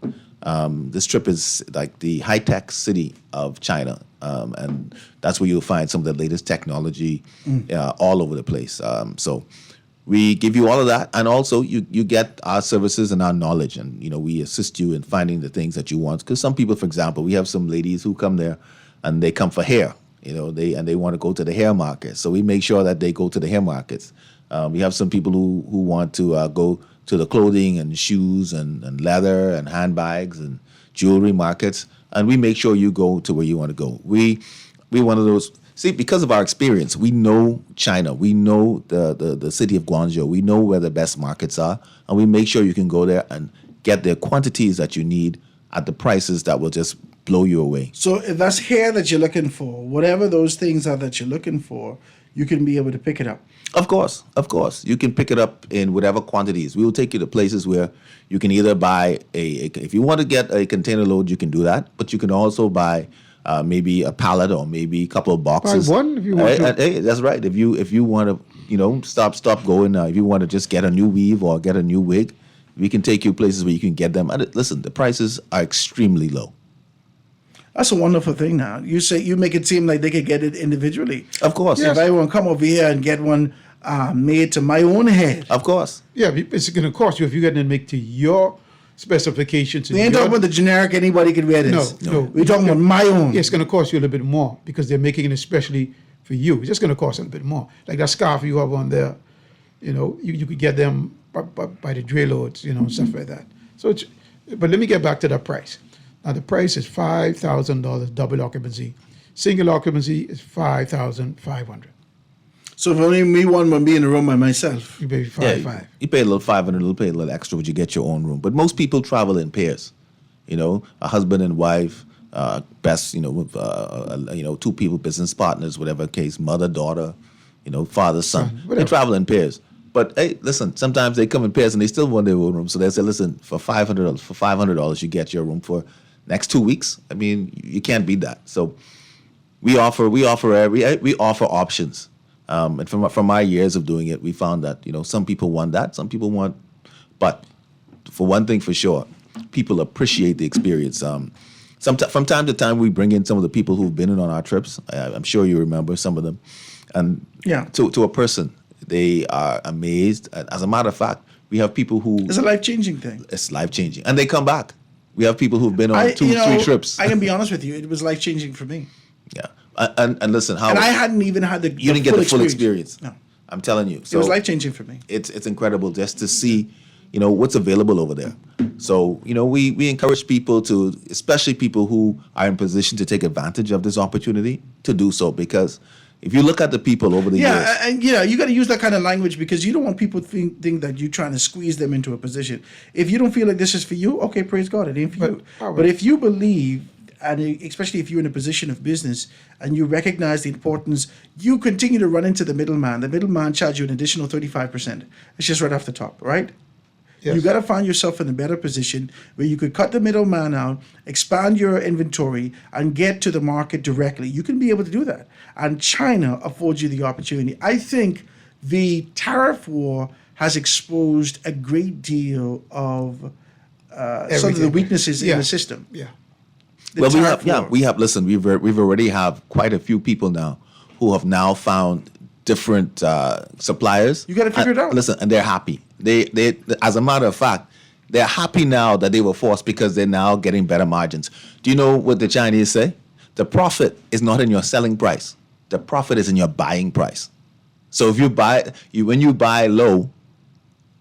This trip is like the high-tech city of China, and that's where you'll find some of the latest technology all over the place. So we give you all of that, and also you get our services and our knowledge, and we assist you in finding the things that you want. Because some people, for example, we have some ladies who come there, and they come for hair, they want to go to the hair market. So we make sure that they go to the hair markets. We have some people who want to go to the clothing and shoes and leather and handbags and jewelry markets, and we make sure you go to where you want to go. We one of those. See, because of our experience, we know China, we know the city of Guangzhou, we know where the best markets are, and we make sure you can go there and get the quantities that you need at the prices that will just blow you away. So if that's hair that you're looking for, whatever those things are that you're looking for, you can be able to pick it up. Of course. You can pick it up in whatever quantities. We will take you to places where you can either buy if you want to get a container load, you can do that, but you can also buy maybe a pallet or maybe a couple of boxes. Buy one if you want to. Hey, that's right. If you want to, stop going. If you want to just get a new weave or get a new wig, we can take you places where you can get them. And listen, the prices are extremely low. That's a wonderful thing. Now you make it seem like they could get it individually. Of course, if I want to come over here and get one made to my own head. Of course. Yeah, it's going to cost you if you're getting it made to your specifications. We ain't talking about the generic. Anybody can wear this. No. We're talking about my own. Yeah, it's going to cost you a little bit more because they're making it especially for you. It's just going to cost a little bit more. Like that scarf you have on there, you could get them by the dray loads, and stuff like that. So, but let me get back to the price. Now the price is $5,000 double occupancy. Single occupancy is $5,500. So if only me one would be in the room by myself, you pay $5,500. You pay a little $500, you pay a little extra, but you get your own room. But most people travel in pairs. A husband and wife, best, with, two people, business partners, whatever case, mother, daughter, father, son. They travel in pairs. But hey, listen, sometimes they come in pairs and they still want their own room. So they say, listen, for $500, you get your room for next 2 weeks. I mean, you can't beat that. So we offer options. And from my years of doing it, we found that some people want that, some people want. But for one thing for sure, people appreciate the experience. From time to time, we bring in some of the people who've been on our trips. I'm sure you remember some of them. And to a person, they are amazed. As a matter of fact, we have people who... It's a life-changing thing. It's life-changing. And they come back. We have people who've been on 2-3 trips. I can be honest with you. It was life-changing for me. Yeah. And listen, how... And I hadn't even had You didn't get the full experience. No. I'm telling you. So it was life-changing for me. It's incredible just to see, what's available over there. So, we encourage people to, especially people who are in position to take advantage of this opportunity, to do so. Because if you look at the people over the years... Yeah, and you got to use that kind of language because you don't want people to think that you're trying to squeeze them into a position. If you don't feel like this is for you, okay, praise God, it ain't for you. But if you believe, and especially if you're in a position of business and you recognize the importance, you continue to run into the middleman. The middleman charge you an additional 35%. It's just right off the top, right? Yes. You got to find yourself in a better position where you could cut the middleman out, expand your inventory, and get to the market directly. You can be able to do that. And China affords you the opportunity. I think the tariff war has exposed a great deal of some of the weaknesses in the system. Yeah. Well, we have. Listen, we've already have quite a few people now who have now found different suppliers. You got to figure it out. Listen, and they're happy. They, as a matter of fact, they're happy now that they were forced because they're now getting better margins. Do you know what the Chinese say? The profit is not in your selling price. The profit is in your buying price. So if when you buy low,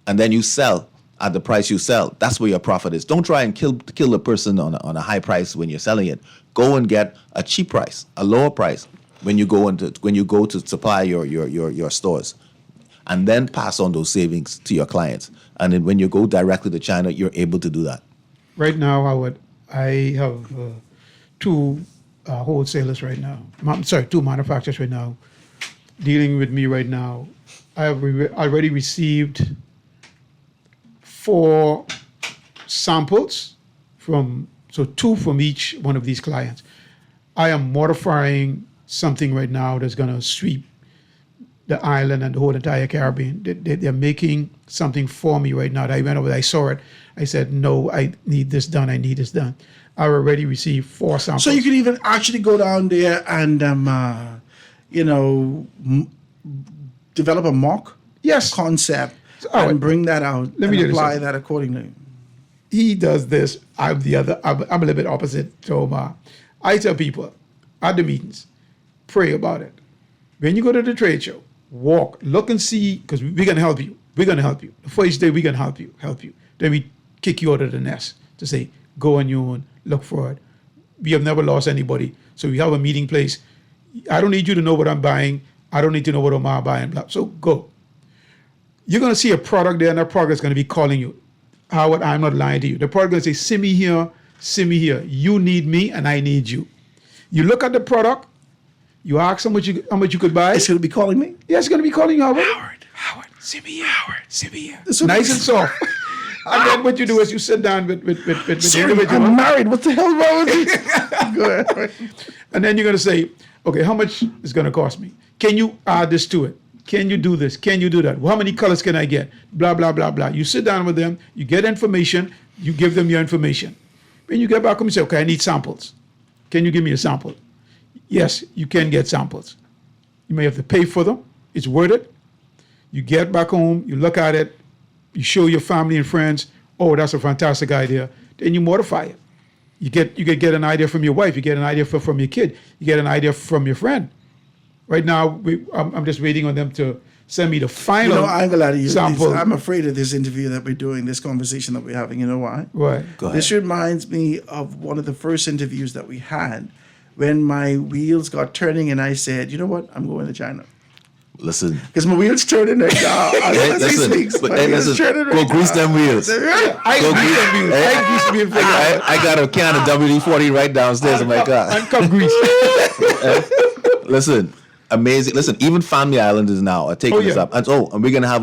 and then you sell at the price you sell, that's where your profit is. Don't try and kill a person on a high price when you're selling it. Go and get a cheap price, a lower price when you go to supply your stores, and then pass on those savings to your clients. And then when you go directly to China, you're able to do that. Right now, Howard, I have two wholesalers right now. Two manufacturers right now dealing with me right now. I have already received 4 samples two from each one of these clients. I am modifying something right now that's going to sweep the island and the whole entire Caribbean. They're making something for me right now. I went over, I saw it. I said, no, I need this done. I need this done. I already received 4 samples. So you could even actually go down there and, develop a mock concept and bring that out and apply that accordingly. He does this. I'm the other. I'm a little bit opposite to Omar. I tell people at the meetings, pray about it. When you go to the trade show, walk, look and see, because we're going to help you. We're going to help you. The first day, we're going to help you. Then we kick you out of the nest to say, go on your own, look for it. We have never lost anybody. So we have a meeting place. I don't need you to know what I'm buying. I don't need to know what Omar buying. So go. You're going to see a product there, and that product is going to be calling you. Howard, I'm not lying to you. The product is going to say, see me here. You need me, and I need you. You look at the product. You ask how much you could buy. It's going to be calling me? Yeah, it's going to be calling you, Howard. Howard, see me here. Nice and soft. And then what you do is you sit down with the individual. I'm married. What the hell wrong with you? Go ahead. And then you're going to say, okay, how much is going to cost me? Can you add this to it? Can you do this? Can you do that? How many colors can I get? Blah, blah, blah, blah. You sit down with them. You get information. You give them your information. When you get back home, you say, okay, I need samples. Can you give me a sample? Yes, you can get samples. You may have to pay for them. It's worth it. You get back home. You look at it. You show your family and friends, oh, that's a fantastic idea. Then you modify it. You get an idea from your wife. You get an idea from your kid. You get an idea from your friend. Right now, I'm just waiting on them to send me the final I'm gonna lie to you. sample. I'm afraid of this interview that we're doing, this conversation that we're having. You know why? Why? Go ahead. This reminds me of one of the first interviews that we had when my wheels got turning and I said, you know what? I'm going to China. Listen. Because my wheels turning right now. Go grease them wheels. I got a can of WD-40 right downstairs in my car. And come grease. Listen, amazing. Listen, even Family Islanders now are taking this up. And we're gonna have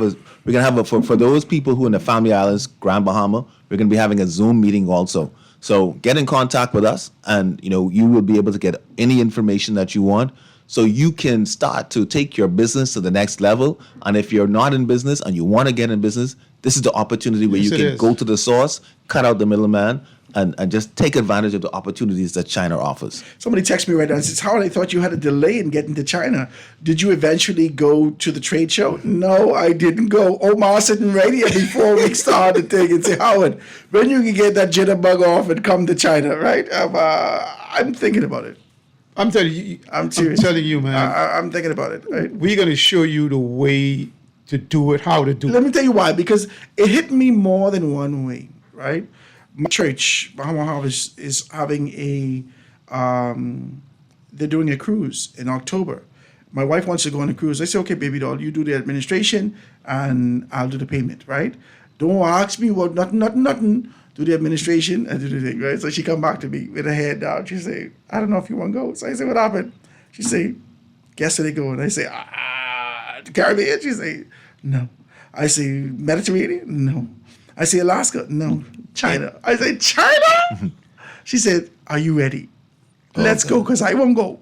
for those people who are in the Family Islands, Grand Bahama, we're gonna be having a Zoom meeting also. So get in contact with us, and you will be able to get any information that you want, so you can start to take your business to the next level. And if you're not in business and you want to get in business, this is the opportunity where you can go to the source, cut out the middleman, and just take advantage of the opportunities that China offers. Somebody texted me right now and says, Howard, I thought you had a delay in getting to China. Did you eventually go to the trade show? No, I didn't go. Omar sitting right here before we started the thing and say, Howard, when you can get that jitterbug off and come to China, right? I'm thinking about it. I'm telling you. I'm serious. I'm telling you, man. I'm thinking about it. Right? We're going to show you the way to do it, how to do it. Let me tell you why. Because it hit me more than one way, right? My church, Bahama Harvest, is having they're doing a cruise in October. My wife wants to go on a cruise. I say, okay, baby doll, you do the administration and I'll do the payment, right? Don't ask me what, nothing. Do the administration and do the thing, right? So she come back to me with her head down. She say, I don't know if you want to go. So I say, what happened? She say, guess where they go? And I say, the Caribbean. She say, no. I say, Mediterranean? No. I say, Alaska? No. China. I say, China? She said, are you ready? Let's go, because I won't go.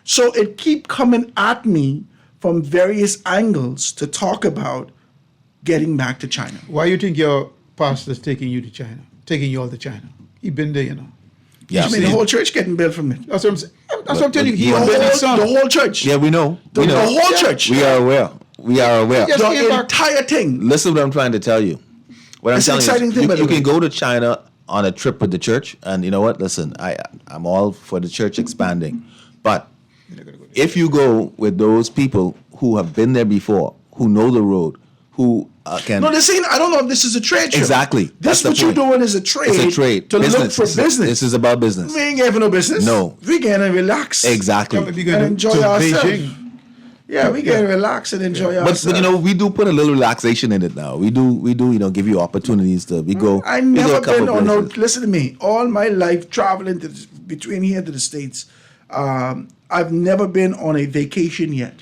So it keep coming at me from various angles to talk about getting back to China. Why you think your pastor's taking you to China? Taking you all to China? He been there, Yeah, I mean, the whole church getting built from it. That's what I'm saying. That's what I'm telling you. He Yeah. and his son. The whole church. Yeah, we know. The We know. whole church. We are aware. We are aware. Just came The back. entire thing. Listen what I'm trying to tell you. What I'm It's an telling exciting you, thing, is by the you way. can go to China on a trip with the church, and you know what? Listen, I'm all for the church expanding, but if you go with those people who have been there before, who know the road, who can. No, this ain't. I don't know if this is a trade show. Exactly. This That's the what you're point. doing is a trade. It's a trade. to Business. look for business. This is about business. We ain't getting for no business. No. We gonna relax. Exactly. We're And going enjoy to ourselves. Beijing. Yeah, we can relax and enjoy ourselves. But you know, we do put a little relaxation in it now. We do, you know, give you opportunities to we go. I we go never a couple been on no. places. Listen to me. All my life traveling between here to the States, I've never been on a vacation yet.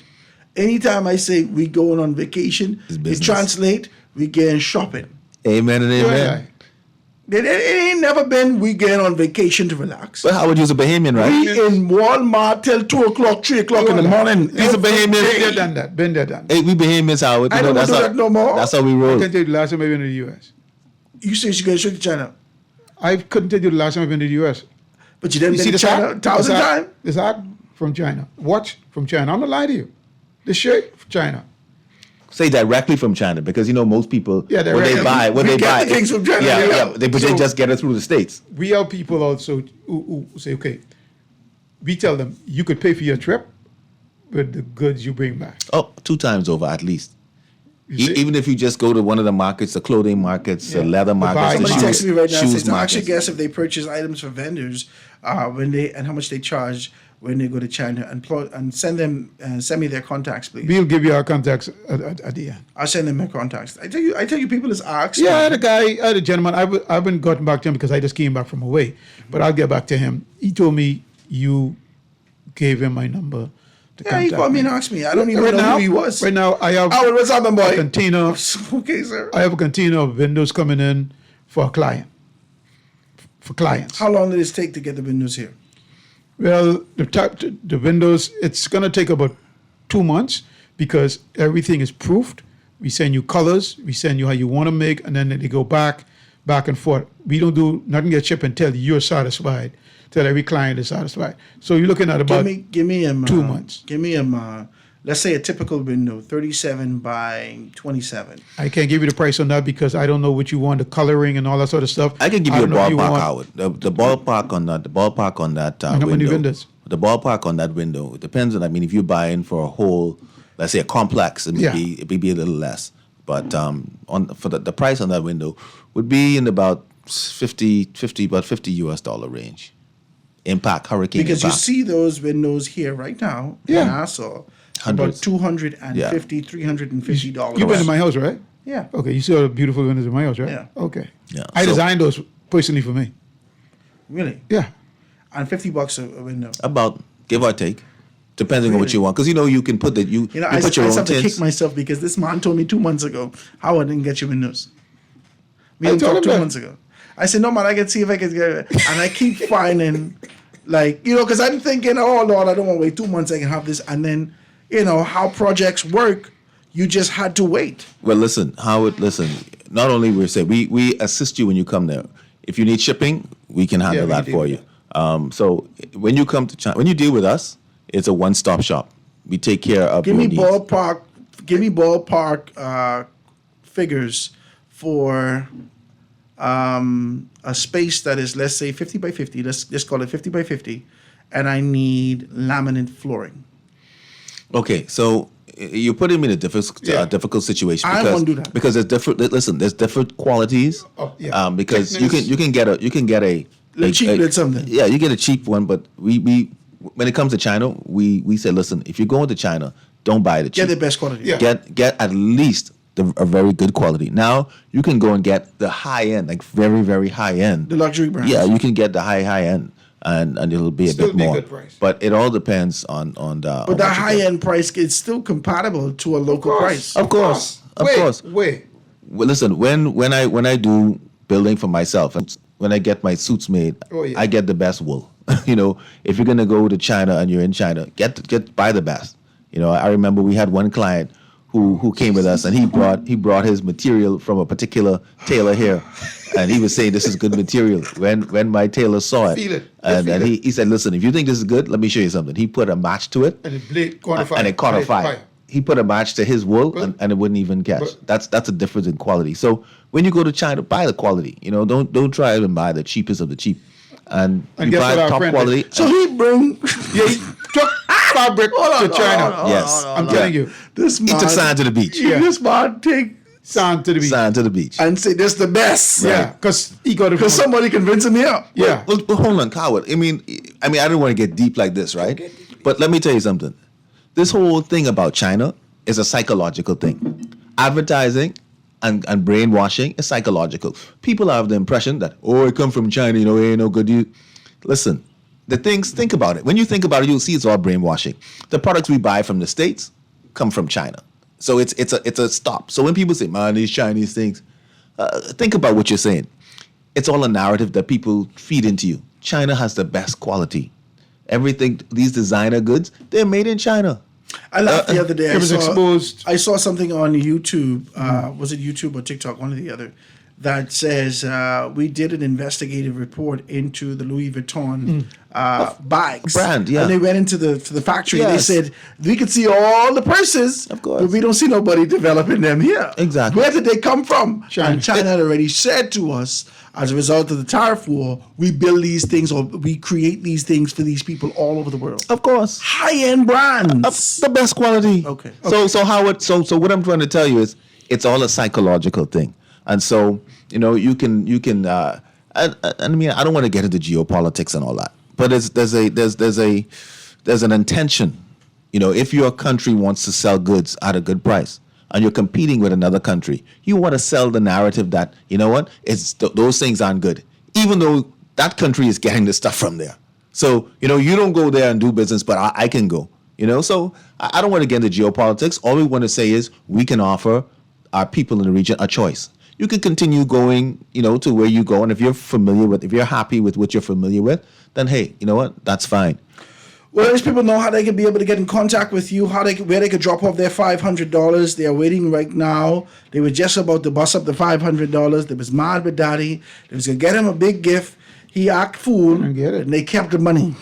Anytime I say we going on vacation, it business. translate we going shopping. Amen and amen. It ain't never been we going on vacation to relax. But Howard, you're a Bahamian, right? We in Walmart till 2 o'clock, 3 o'clock in the morning. He's a Bahamian. Been there, done that. Been there, done that. Hey, we Bahamians, Howard. I You know, don't that's do how, that no more. That's how we I roll. can tell you the last time I've been to the U.S. You say you going straight to China, I couldn't tell you the last time I've been to the U.S. but you didn't been see to this China hat? 1,000 This hat? times. This hat from China. Watch from China. I'm not lying to you. This shirt from China. Say directly from China because you know most people Yeah, when they directly. buy We get the things from China, Yeah, yeah. yeah. But they So- just get it through the states. We have people also who say, okay, we tell them you could pay for your trip with the goods you bring back. Oh, 2 times over at least. You see? Even if you just go to one of the markets, the clothing markets, the leather markets, the Somebody texted me right now. shoes Says, no, actually, markets. guess if they purchase items for vendors, when they and how much they charge when they go to China, and send me their contacts, please. We'll give you our contacts at the end. I'll send them my contacts. I tell you, people is asked. Yeah, I had a gentleman. I haven't gotten back to him because I just came back from away. But I'll get back to him. He told me you gave him my number to Yeah, he contact called me and asked me. I don't even know now, who he was. Right now, I have Howard, what's up, my boy? a container. Okay, sir. I have a container of windows coming in for a client. For clients. How long did this take to get the windows here? Well, the windows, it's going to take about 2 months because everything is proofed. We send you colors, we send you how you want to make, and then they go back and forth. We don't do nothing get shipped until you're satisfied, till every client is satisfied. So you're looking at about Give me 2 months. Give me let's say a typical window, 37 by 27. I can't give you the price on that because I don't know what you want, the coloring and all that sort of stuff. I can give you a don't know if ballpark, want- Howard. The ballpark on that And how many window. windows? The ballpark on that window. It depends on. I mean, if you're buying for a whole, let's say a complex, it may be a little less. But for the price on that window would be in about about $50 US range. Impact hurricane. Because you impact. see those windows here right now in Nassau, Hundreds. about $250, $350. You've been to my house, right? Yeah. Okay, you saw the beautiful windows in my house, right? Yeah. Okay. Yeah. I So- designed those personally for me. Really? Yeah. And $50 a window. About give or take, depending on what Really? you want. Because you know you can put the you I put your just own have to tints. kick myself because this man told me 2 months ago how I didn't get your windows. Me I and told talked him 2 that. months ago. I said, no, man, I can see if I can get it. And I keep finding, because I'm thinking, oh, Lord, I don't want to wait 2 months. I can have this. And then, how projects work, you just had to wait. Well, listen, Howard. Listen. Not only we assist you when you come there. If you need shipping, we can handle we that can for deal you. So when you come to China, when you deal with us, it's a one-stop shop. We take care of Give your me needs. ballpark figures for a space that is, let's say, 50 by 50. Let's just call it 50 by 50. And I need laminate flooring. Okay, so you're putting me in a difficult situation I because won't do that. because there's different. Listen, there's different qualities. Because Thickness. you can get a cheap something. Yeah, you get a cheap one, but we when it comes to China, we say, listen, if you're going to China, don't buy the cheap. Get the best quality. Yeah. Get at least a very good quality. Now you can go and get the high end, like very very high end. The luxury brands. Yeah, you can get the high end, and it'll be a Still bit be a more. good price. But it all depends on the. But the high end price is still compatible to a local price. Of course. Wait. Well, listen. When I do building for myself, and when I get my suits made, Oh, yeah. I get the best wool. If you're gonna go to China and you're in China, buy the best. I remember we had one client who came with us, and he brought his material from a particular tailor here, and he was saying this is good material. When my tailor saw it, Feel it. and he said, listen, if you think this is good, let me show you something. He put a match to it, And it blade caught fire. and it caught a Blade fire. He put a match to his wool, and it wouldn't even catch. That's a difference in quality. So when you go to China, buy the quality. Don't try and buy the cheapest of the cheap. And you guess buy what our top friend quality. did? So he took fabric to China. Yes. I'm telling you. He took sand to the beach. This man take sand to the beach. Sand to the beach. and say this the best. Yeah, because he got it. Because somebody convinced him here. Yeah. Well, hold on, Coward. I mean, I don't want to get deep like this, right? But let me tell you something. This whole thing about China is a psychological thing. Advertising and brainwashing is psychological. People have the impression that, I come from China, it ain't no good. Listen, think about it. When you think about it, you'll see it's all brainwashing. The products we buy from the States come from China. So it's a stop. So when people say, man, these Chinese things, think about what you're saying. It's all a narrative that people feed into you. China has the best quality. Everything, these designer goods, they're made in China. I laughed the other day. It was exposed. I saw something on YouTube. Was it YouTube or TikTok? One or the other. That says we did an investigative report into the Louis Vuitton bags brand. Yeah, and they went into the factory. Yes. They said we could see all the purses, of course, but we don't see nobody developing them here. Exactly. Where did they come from? China. And China had already said to us, as a result of the tariff war, we build these things or we create these things for these people all over the world. Of course, high-end brands, the best quality. Okay. So Howard, so what I'm trying to tell you is, it's all a psychological thing, and so you can. I mean, I don't want to get into geopolitics and all that, but there's an intention. If your country wants to sell goods at a good price, and you're competing with another country, you want to sell the narrative that, it's those things aren't good, even though that country is getting the stuff from there. So, you don't go there and do business, but I can go, So I don't want to get into geopolitics. All we want to say is we can offer our people in the region a choice. You can continue going, to where you go. And if you're happy with what you're familiar with, then hey, you know what? That's fine. Well, these people know how they can be able to get in contact with you, where they could drop off their $500. They are waiting right now. They were just about to bust up the $500. They was mad with Daddy. They was going to get him a big gift. He act fool, and they kept the money.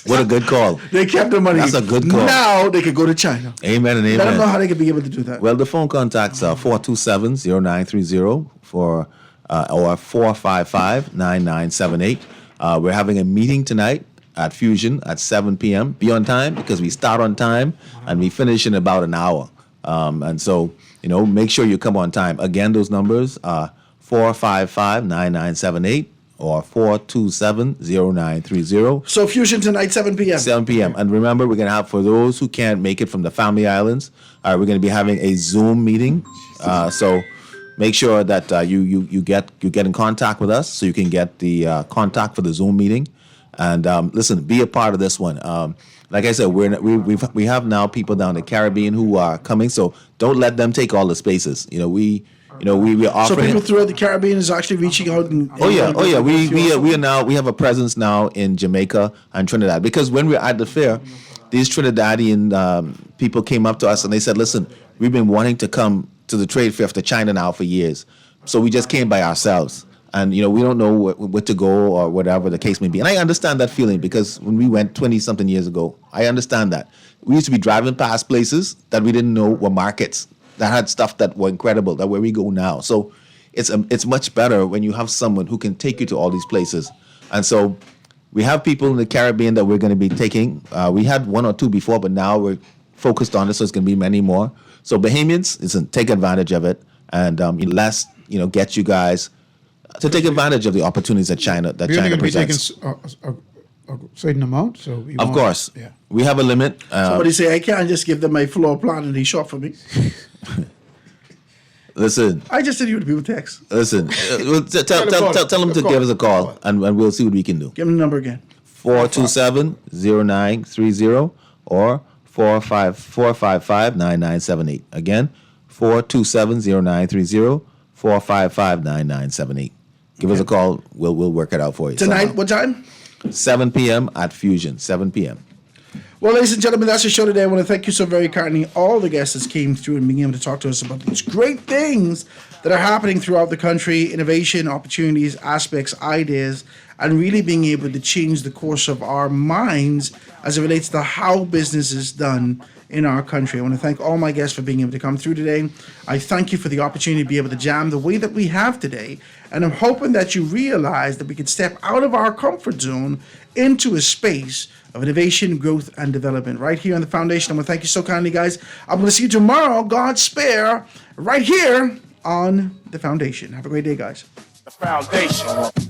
What a good call. They kept the money. That's a good call. Now they could go to China. Amen and amen. Let them know how they could be able to do that. Well, the phone contacts are 427-0930 or 455-9978. We're having a meeting tonight at Fusion at 7 p.m. Be on time because we start on time and we finish in about an hour. And so, make sure you come on time. Again, those numbers are 455-9978 or 427-0930. So Fusion tonight, 7 p.m. 7 p.m. And remember, we're going to have, for those who can't make it from the Family Islands, we're going to be having a Zoom meeting. So make sure that you get in contact with us so you can get the contact for the Zoom meeting. And listen, be a part of this one. Like I said, we have now people down in the Caribbean who are coming, so don't let them take all the spaces. We are offering. So people throughout the Caribbean is actually reaching out. Oh yeah. We have a presence now in Jamaica and Trinidad, because when we were at the fair, these Trinidadian people came up to us and they said, "Listen, we've been wanting to come to the trade fair to China now for years, so we just came by ourselves." And, we don't know where to go or whatever the case may be. And I understand that feeling, because when we went 20-something years ago, I understand that. We used to be driving past places that we didn't know were markets, that had stuff that were incredible, that where we go now. So it's much better when you have someone who can take you to all these places. And so we have people in the Caribbean that we're going to be taking. We had one or two before, but now we're focused on this, so it's going to be many more. So Bahamians, listen, take advantage of it. And let's, get you guys to take advantage of the opportunities that China presents. We're going to be taking a certain amount, so of course, we have a limit. Somebody say I can't just give them my floor plan and they shop for me. Listen, I just send you the people text. Listen, tell them to give us a call, and we'll see what we can do. Give them the number again. 427-0930 or 455-9978. Again, 427-0930, 455-9978. Give us a call. We'll work it out for you. Tonight, what time? 7 p.m. at Fusion. 7 p.m. Well, ladies and gentlemen, that's the show today. I want to thank you so very kindly, all the guests that came through and being able to talk to us about these great things that are happening throughout the country, innovation, opportunities, aspects, ideas, and really being able to change the course of our minds as it relates to how business is done in our country. I want to thank all my guests for being able to come through today. I thank you for the opportunity to be able to jam the way that we have today. And I'm hoping that you realize that we can step out of our comfort zone into a space of innovation, growth, and development right here on the foundation. I want to thank you so kindly, guys. I'm going to see you tomorrow, God spare, right here on the foundation. Have a great day, guys. The foundation.